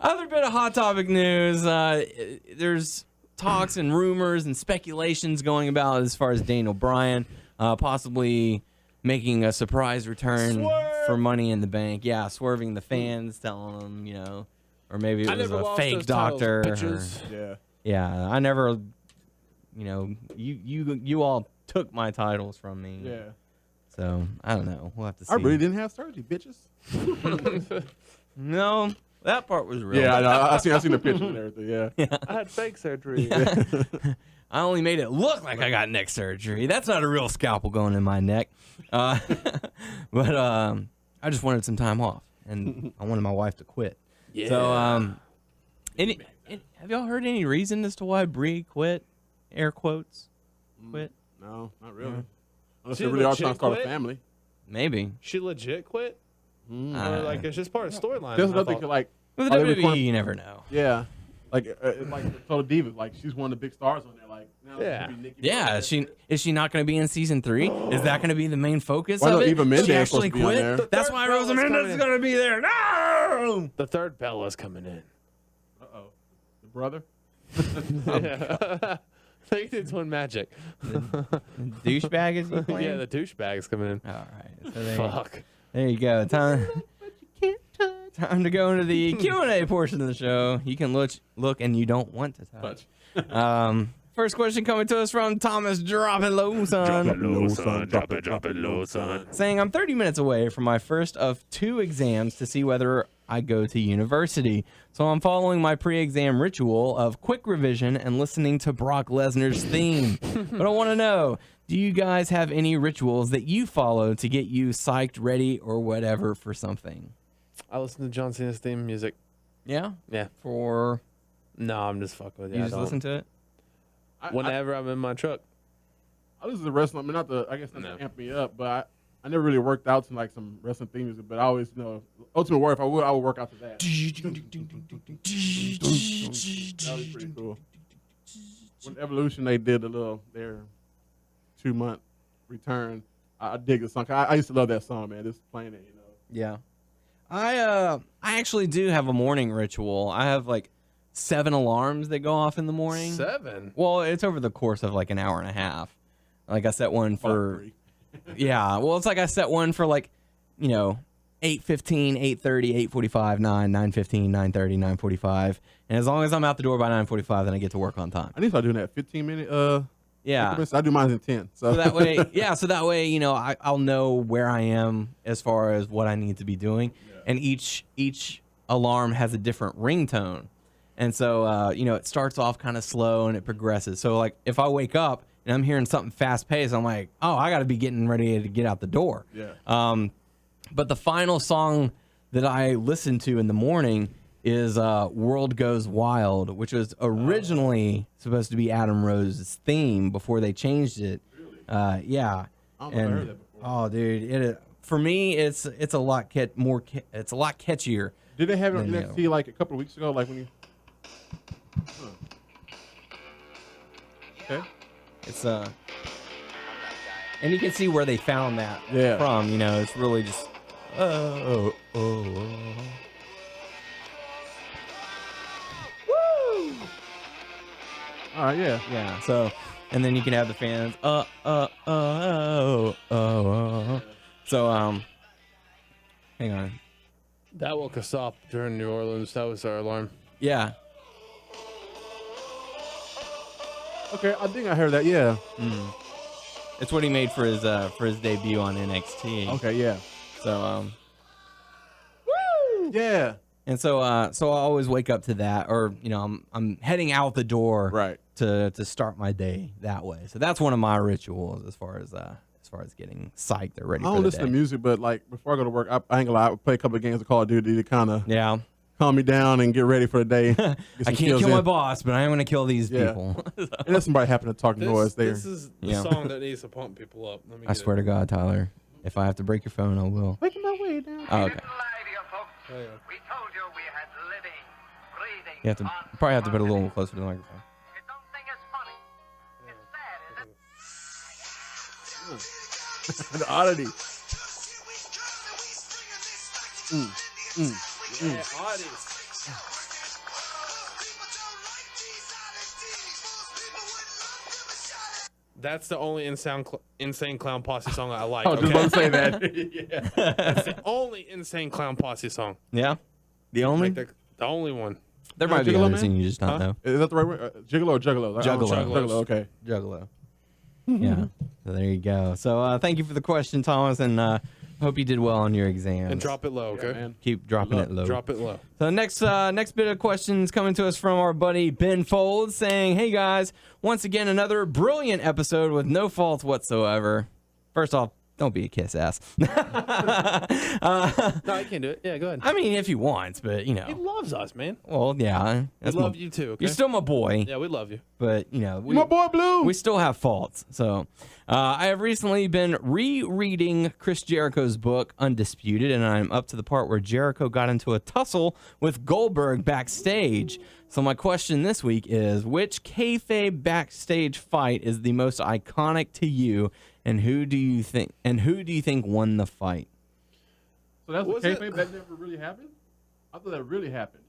Other bit of hot topic news. There's talks and rumors and speculations going about as far as Daniel Bryan possibly making a surprise return for Money in the Bank. Yeah, swerving the fans, telling them, or maybe it was a fake doctor. Yeah, I never, you all took my titles from me. Yeah. So I don't know. We'll have to see. I really didn't have surgery, bitches. No, that part was real. Yeah, I seen the pictures and everything. Yeah. I had fake surgery. I only made it look like I got neck surgery. That's not a real scalpel going in my neck. But I just wanted some time off, and I wanted my wife to quit. Yeah. So, have y'all heard any reason as to why Brie quit? Air quotes. Quit? No, not really. Yeah. Unless She they really are trying to start quit? a family. Maybe. She legit quit? Or like it's just part of storyline. There's I another thought. thing like With the are they WWE, recording- you never know. Yeah. Like so the Divas, like she's one of the big stars on there. Like now Yeah. it's gonna be Nikki Yeah, Bella. is she not going to be in season 3? Is that going to be the main focus Why of not it? Eva Mendes She is supposed actually to be on quit. there? That's third why Bella's Rosa Mendes coming is in. going to be there. No. The third Bella's coming in. Uh-oh. The brother? They did twin magic. Douchebag is he playing? Yeah, the douchebag's coming in. All right. So Fuck. there you go. Time to go into the Q&A portion of the show. You can look and you don't want to touch. First question coming to us from Thomas. Drop it low, son. Drop it low, son. Drop it low, son. Saying, I'm 30 minutes away from my first of 2 exams to see whether I go to university. So I'm following my pre-exam ritual of quick revision and listening to Brock Lesnar's theme. But I want to know, do you guys have any rituals that you follow to get you psyched, ready, or whatever for something? I listen to John Cena's theme music. Yeah? Yeah. No, I'm just fucking with you. You just listen to it? Whenever I'm in my truck. I listen to wrestling. I mean, not to amp me up, but I never really worked out to like some wrestling theme music. But I always, Ultimate Warrior, if I would work out to that. That was pretty cool. When Evolution, they did their 2-month return. I dig the song. I used to love that song, man. Just playing it, Yeah. I actually do have a morning ritual. I have like 7 alarms that go off in the morning. 7? Well, it's over the course of like an hour and a half. Like I set one for, yeah. Well, it's like I set one for like, 8:15, 8:30, 8:45, 9, 9:15, 9:30, 9:45. And as long as I'm out the door by 9:45, then I get to work on time. I need to start doing that 15-minute. Yeah. Increments. I do mine in 10. So that way, I'll know where I am as far as what I need to be doing. Yeah. And each alarm has a different ringtone. And so, it starts off kind of slow and it progresses. So, like, if I wake up and I'm hearing something fast-paced, I'm like, oh, I got to be getting ready to get out the door. Yeah. But the final song that I listen to in the morning is World Goes Wild, which was originally supposed to be Adam Rose's theme before they changed it. Really? Yeah. I don't know if I heard that before. Oh, dude, for me, it's a lot it's a lot catchier. Did they have it on NXT like a couple of weeks ago? Like when you. Huh. Okay. It's and you can see where they found that from. It's really just Woo! All right, yeah. Yeah. So, and then you can have the fans. So, hang on. That woke us up during New Orleans. That was our alarm. Yeah. Okay, I think I heard that. Yeah. It's what he made for his debut on NXT. Okay, yeah. So, woo! Yeah. And so I always wake up to that, or I'm heading out the door, right, to start my day that way. So that's one of my rituals as far as getting psyched or ready. I don't listen to music, but like before I go to work, I ain't gonna lie, I would play a couple of games of Call of Duty to kind of calm me down and get ready for the day. I can't kill my boss, but I am gonna kill these people. And then somebody happened to talk noise there. This is the song that needs to pump people up. I swear to God, Tyler, if I have to break your phone, I will. Making my way down. Oh, okay. We told you we had living, breathing. You probably have to put it a little closer to the microphone. You don't think it's funny? It's sad, is it? The oddity. Oddities. That's the only Insane Clown Posse song I like. I was just about to say that. That's the only Insane Clown Posse song. Yeah? The only? The only one. There might be others and you just don't know. Is that the right word? Gigolo or Juggalo? Juggalo. Okay. Juggalo. Yeah. So there you go. So thank you for the question, Thomas, and hope you did well on your exams. And drop it low, okay? Man. Keep dropping it low. Drop it low. So next bit of questions coming to us from our buddy Ben Folds saying, hey guys, once again, another brilliant episode with no faults whatsoever. First off, don't be a kiss ass. No, I can't do it. Yeah, go ahead. I mean, if he wants, but He loves us, man. Well, yeah. We love you too, okay? You're still my boy. Yeah, we love you. But, my boy Blue. We still have faults. So I have recently been rereading Chris Jericho's book, Undisputed, and I'm up to the part where Jericho got into a tussle with Goldberg backstage. So my question this week is, which kayfabe backstage fight is the most iconic to you, and who do you think won the fight? So that's the kayfabe that never really happened? I thought that really happened.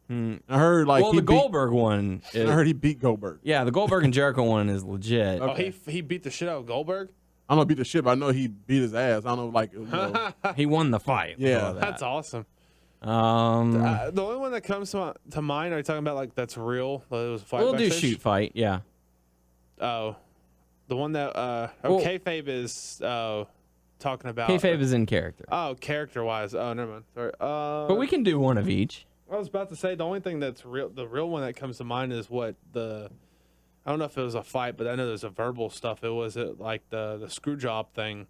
I heard the Goldberg one. I heard he beat Goldberg. Yeah, the Goldberg and Jericho one is legit. Okay. Oh, he beat the shit out of Goldberg? I don't know beat the shit, but I know he beat his ass. I don't know, he won the fight. Yeah, that's awesome. The only one that comes to mind, are you talking about like that's real? That it was a fight. We'll backstage? do shoot fight. Yeah. Oh, the one that kayfabe is talking about. Kayfabe is in character. Oh, character-wise. Oh, never mind. Sorry. But we can do one of each. I was about to say the only thing that's real, the real one that comes to mind is what the. I don't know if it was a fight, but I know there's a verbal stuff. It was like the screw job thing.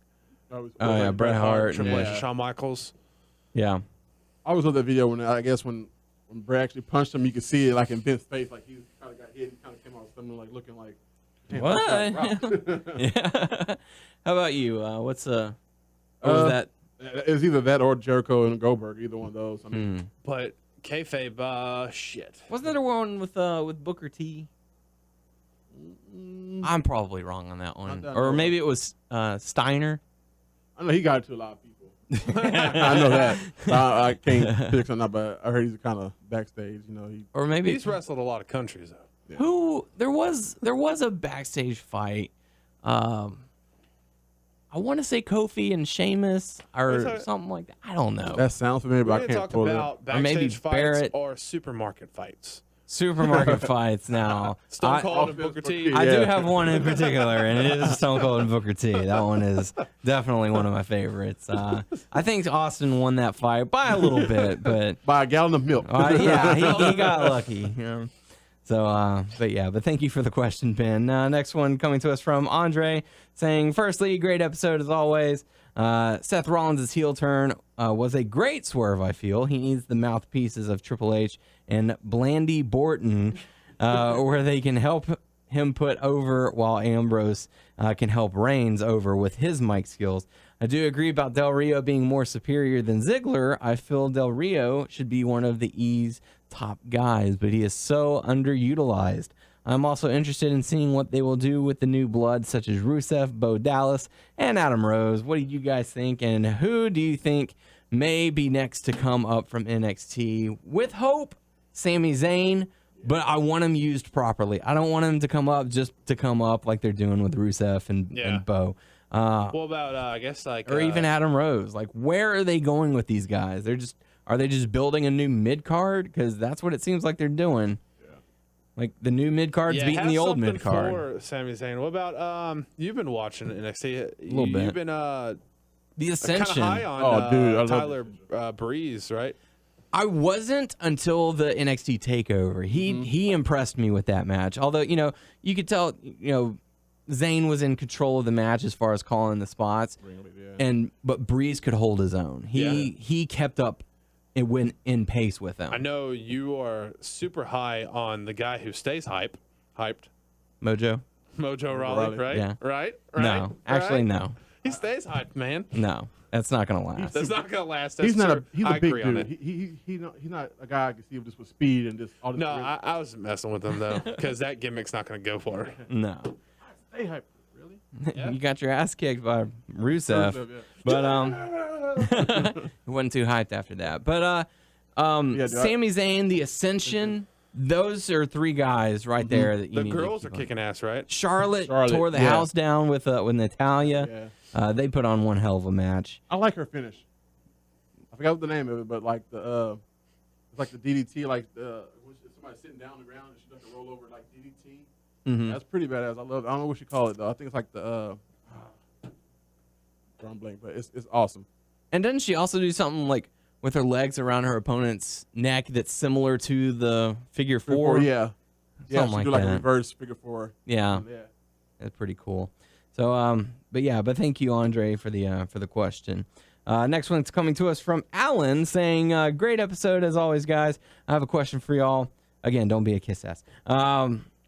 Oh yeah, Bret Hart, Triple H, yeah. and Shawn Michaels. Yeah. I always love that video when Bret actually punched him, you could see it like in Vince's face, like he kind of got hit and kind of came out something like looking like. What? Yeah. How about you? What's what was that? It's either that or Jericho and Goldberg, either one of those. I mean, But kayfabe, shit. Wasn't there one with Booker T? I'm probably wrong on that one, or maybe it was Steiner. I know he got it to a lot of people. I know that. I can't pick on that, but I heard he's kind of backstage. Or maybe He's wrestled a lot of countries though. Yeah. Who there was a backstage fight. I want to say Kofi and Sheamus or something like that. I don't know. That sounds familiar, but I We're can't talk pull it about up. backstage Or maybe fights Barrett. or supermarket fights. Supermarket fights now. Stone Cold and Booker T. I do have one in particular, and it is Stone Cold and Booker T. That one is definitely one of my favorites. I think Austin won that fight by a little bit, but By a gallon of milk. yeah, he got lucky. You know? So, but thank you for the question, Ben. Next one coming to us from Andre saying, firstly, great episode as always. Seth Rollins' heel turn was a great swerve, I feel. He needs the mouthpieces of Triple H and Blandy Borton where they can help him put over while Ambrose can help Reigns over with his mic skills. I do agree about Del Rio being more superior than Ziggler. I feel Del Rio should be one of the E's top guys, but he is so underutilized. I'm also interested in seeing what they will do with the new blood, such as Rusev, Bo Dallas, and Adam Rose. What do you guys think, and who do you think may be next to come up from NXT? With hope, Sami Zayn, but I want him used properly. I don't want him to come up just to come up like they're doing with Rusev and Bo. What about, I guess, like... or even Adam Rose. Like, where are they going with these guys? Are they just building a new mid-card? Because that's what it seems like they're doing. Like the new mid card's beating the old mid card. For Sami Zayn. What about you've been watching NXT a little bit. You've been the Ascension. kind of high on dude, I Tyler Breeze, right? I wasn't until the NXT takeover. He impressed me with that match. Although you could tell Zayn was in control of the match as far as calling the spots, but Breeze could hold his own. He kept up. It went in pace with him. I know you are super high on the guy who stays hyped. Mojo Rawley, right? Yeah. Right? No, actually right? no. He stays hyped, man. No, that's not gonna last. That's not gonna last. He's That's not true. he's I a big agree on it. dude. He's not a guy I can see just with speed and just all this. No, I was messing with him though, because that gimmick's not gonna go for it. No. Stay hyped, really? You got your ass kicked by Rusev. But he wasn't too hyped after that. But Sami Zayn, the Ascension, those are three guys right there that you The need girls to are keep kicking ass, right? Charlotte tore the house down with Natalya. They put on one hell of a match. I like her finish. I forgot what the name of it, but like it's like the DDT, like somebody sitting down on the ground and she does the roll over like DDT. Mm-hmm. That's pretty badass. I don't know what you call it though. I think it's like the drum blank, but it's awesome. And doesn't she also do something like with her legs around her opponent's neck that's similar to the figure four? Yeah. Something She like do like that. a reverse figure four. Yeah. That's pretty cool. So, but thank you, Andre, for the question. Next one's coming to us from Alan saying, great episode as always, guys. I have a question for y'all. Again, don't be a kiss ass.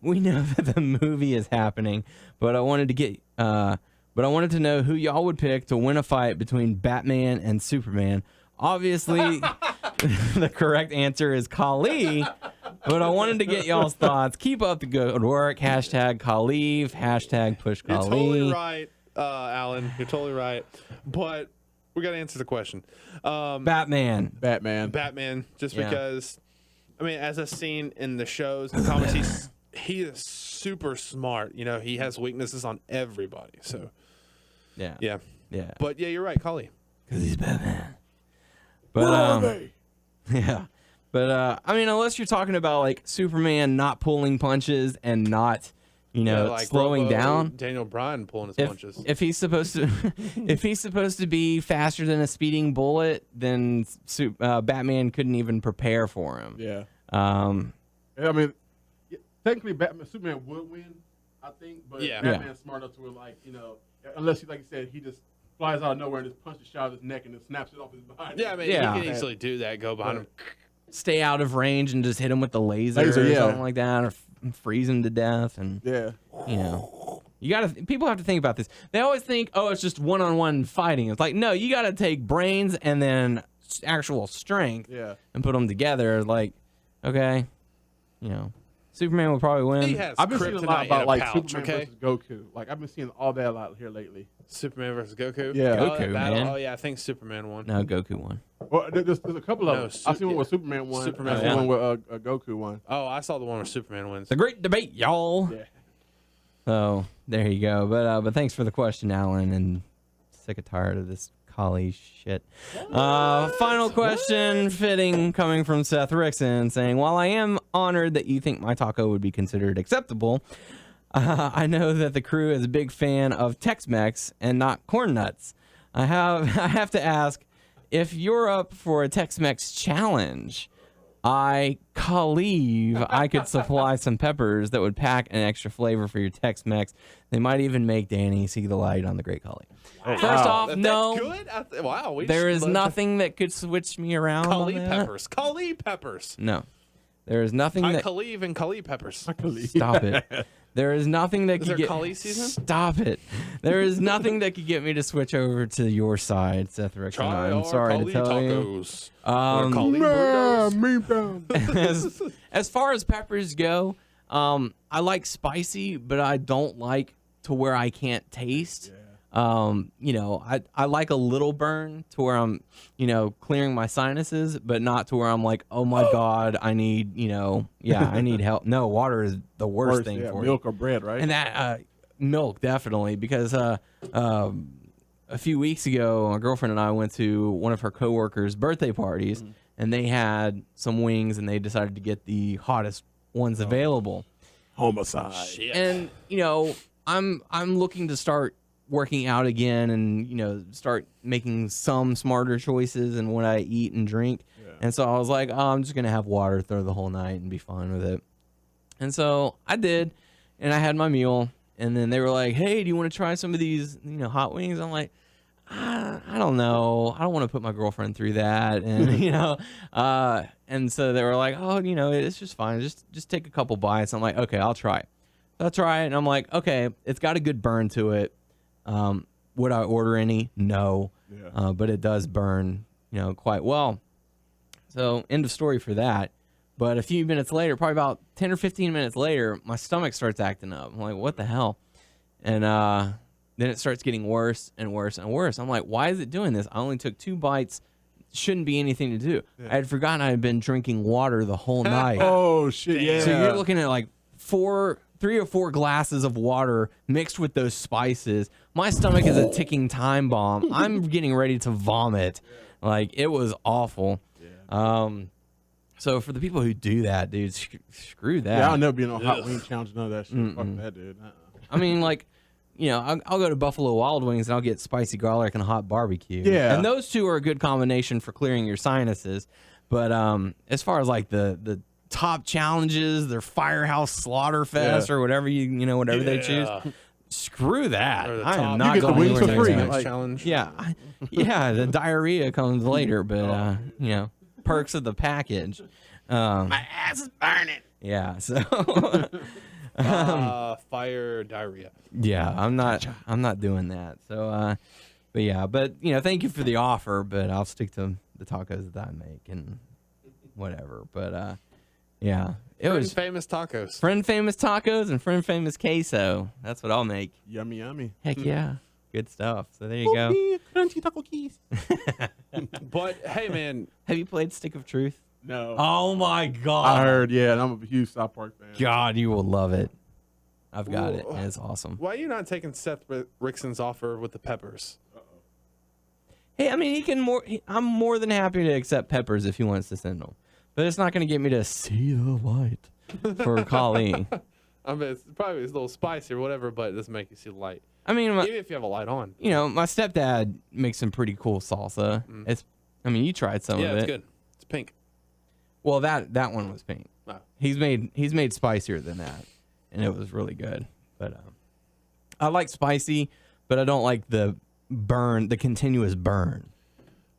We know that the movie is happening, but I wanted to know who y'all would pick to win a fight between Batman and Superman. Obviously, the correct answer is Kali, but I wanted to get y'all's thoughts. Keep up the good work. Hashtag Khalif. Hashtag push Kali. You're totally right, Alan. You're totally right. But we got to answer the question. Batman. Just because, I mean, as I've seen in the shows, the comics, he is super smart. He has weaknesses on everybody. So, yeah. But yeah, you're right, Kali. Because he's Batman. But yeah. But I mean, unless you're talking about like Superman not pulling punches and not, slowing down. Daniel Bryan pulling his punches. If he's supposed to, if he's supposed to be faster than a speeding bullet, then Batman couldn't even prepare for him. Yeah. I mean, technically, Superman would win, I think, but Batman's smart enough to where, like, unless he, like you said, he just flies out of nowhere and just punches shot of his neck and then snaps it off his body. Yeah, I mean, he can easily do that. Go behind him, stay out of range, and just hit him with the laser or something like that, or freeze him to death. And people have to think about this. They always think, oh, it's just one-on-one fighting. It's like, no, you got to take brains and then actual strength and put them together. Like, okay, Superman will probably win. I've been seeing a lot about Superman versus Goku. Like, I've been seeing all that a lot here lately. Superman versus Goku? Yeah. Goku, man. Oh, yeah, I think Superman won. No, Goku won. Well, there's a couple of them. I've seen one where Superman won. I've seen one where Goku won. Oh, I saw the one where Superman wins. The great debate, y'all. Yeah. So, there you go. But thanks for the question, Alan, and sick and tired of this Kali shit. Final question, fitting, coming from Seth Rickson, saying, while I am honored that you think my taco would be considered acceptable, I know that the crew is a big fan of Tex-Mex and not corn nuts. I have to ask, if you're up for a Tex-Mex challenge, I believe I could supply some peppers that would pack an extra flavor for your Tex-Mex. They might even make Danny see the light on the Great Khali. First off, no. That's good? Wow. There is nothing that could switch me around. Khali peppers. Khali peppers. No. There is nothing that... Khali and Khali peppers. Stop it. There is nothing that could get... Khali season? Stop it. There is nothing that could get me to switch over to your side, Seth Rickson. I'm sorry to tell tacos. you. As far as peppers go, I like spicy, but I don't like to where I can't taste. I like a little burn to where I'm, clearing my sinuses, but not to where I'm like, oh my God, I need, I need help. No, water is the worst thing for milk you. Or bread, right? And that milk, definitely, because a few weeks ago, my girlfriend and I went to one of her coworkers' birthday parties, and they had some wings, and they decided to get the hottest ones available. Homicide. Shit. And I'm looking to start working out again and start making some smarter choices in what I eat and drink. And so I was like, oh, I'm just gonna have water through the whole night and be fine with it. And so I did, and I had my meal, and then they were like, hey, do you want to try some of these hot wings? I'm like, I don't know, I don't want to put my girlfriend through that. And and so they were like, oh, it's just fine, just take a couple bites. I'm like, okay, I'll try it. So I'll try it, and I'm like, okay, it's got a good burn to it. Would I order any? No. But it does burn, quite well. So end of story for that. But a few minutes later, probably about 10 or 15 minutes later, my stomach starts acting up. I'm like, what the hell? And then it starts getting worse and worse and worse. I'm like, why is it doing this? I only took 2 bites. Shouldn't be anything to do. I had forgotten I had been drinking water the whole night. Oh, shit, yeah. So you're looking at like 3 or 4 glasses of water mixed with those spices. My stomach is a ticking time bomb. I'm getting ready to vomit. Like, it was awful. So for the people who do that, dude, screw that. Yeah, I'll never be in a hot wing challenge, none of that shit. Fuck that, dude. I mean, like, I'll go to Buffalo Wild Wings and I'll get spicy garlic and a hot barbecue. Yeah. And those two are a good combination for clearing your sinuses. But as far as like the top challenges, their Firehouse Slaughterfest or whatever whatever they choose. Screw that. I am not going wings for free. Challenge. Yeah. The diarrhea comes later, but perks of the package. My ass is burning. Yeah, so fire diarrhea. Yeah, I'm not doing that. So but thank you for the offer, but I'll stick to the tacos that I make and whatever. But it was famous tacos. Friend famous tacos and friend famous queso. That's what I'll make. Yummy, yummy. Heck yeah. Good stuff. So there you go. Crunchy taco keys. But hey, man, have you played Stick of Truth? No. Oh my God. I heard, and I'm a huge South Park fan. God, you will love it. I've got it. And it's awesome. Why are you not taking Seth Rickson's offer with the peppers? Hey, I mean, I'm more than happy to accept peppers if he wants to send them. But it's not going to get me to see the light for Khali. I mean, it's probably a little spicy or whatever, but it doesn't make you see the light. I mean, Even if you have a light on. you know, my stepdad makes some pretty cool salsa. I mean, you tried some of it. Yeah, it's good. It's pink. Well, that one was pink. Oh. He's made spicier than that, and it was really good. But I like spicy, but I don't like the continuous burn.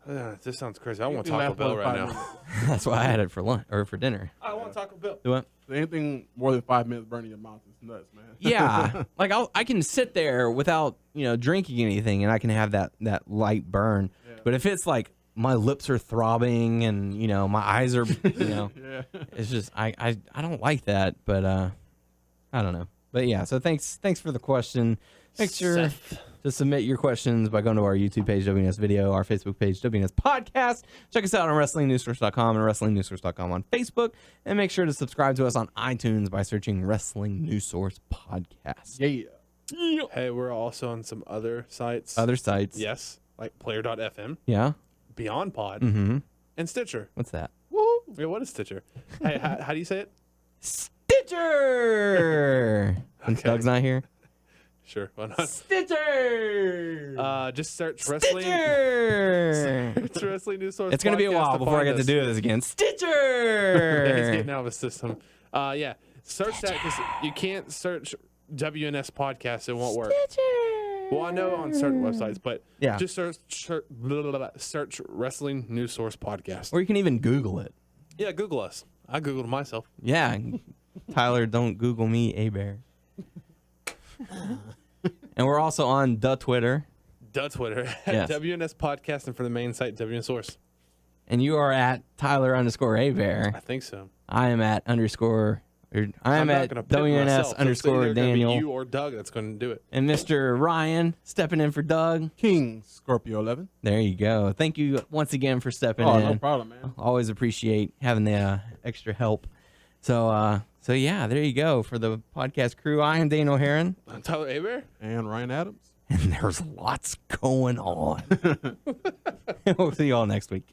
This sounds crazy. I want Taco Bell right now. That's why I had it for lunch or for dinner. I want Taco Bell. Do what? Anything more than 5 minutes burning your mouth is nuts, man. Yeah, like I can sit there without drinking anything, and I can have that light burn. Yeah. But if it's like my lips are throbbing and my eyes are, yeah. It's just I don't like that. But I don't know. But yeah, so thanks for the question. Make sure to submit your questions by going to our YouTube page, WNS Video, our Facebook page, WNS Podcast. Check us out on WrestlingNewsSource.com and WrestlingNewsSource.com on Facebook. And make sure to subscribe to us on iTunes by searching Wrestling News Source Podcast. Yeah. Hey, we're also on some other sites. Other sites. Yes, like Player.fm. Yeah. Beyond Pod. Mm-hmm. And Stitcher. What's that? Woo! Yeah, what is Stitcher? Hey, how do you say it? Stitcher! Since Doug's not here. Sure, why not? Stitcher! Just search Wrestling. Search Wrestling News Source. It's going to be a while before I get to do this again. Stitcher! Yeah, he's getting out of his system. Yeah, search that because you can't search WNS Podcast. It won't work. Stitcher! Well, I know on certain websites, but yeah. Just search Wrestling News Source Podcast. Or you can even Google it. Yeah, Google us. I Googled myself. Yeah. Tyler, don't Google me, A-Bear. And we're also on the Twitter. Yes. WNS Podcast, and for the main site, WNS Source. And you are at Tyler_A-Bear. I think so. I am at WNS_Daniel. You or Doug that's going to do it. And Mr. Ryan stepping in for Doug. King Scorpio 11. There you go. Thank you once again for stepping in. Oh, no problem, man. Always appreciate having the extra help. So yeah, there you go for the podcast crew. I am Dane O'Haron. I'm Tyler A-Bear. And Ryan Adams. And there's lots going on. We'll see you all next week.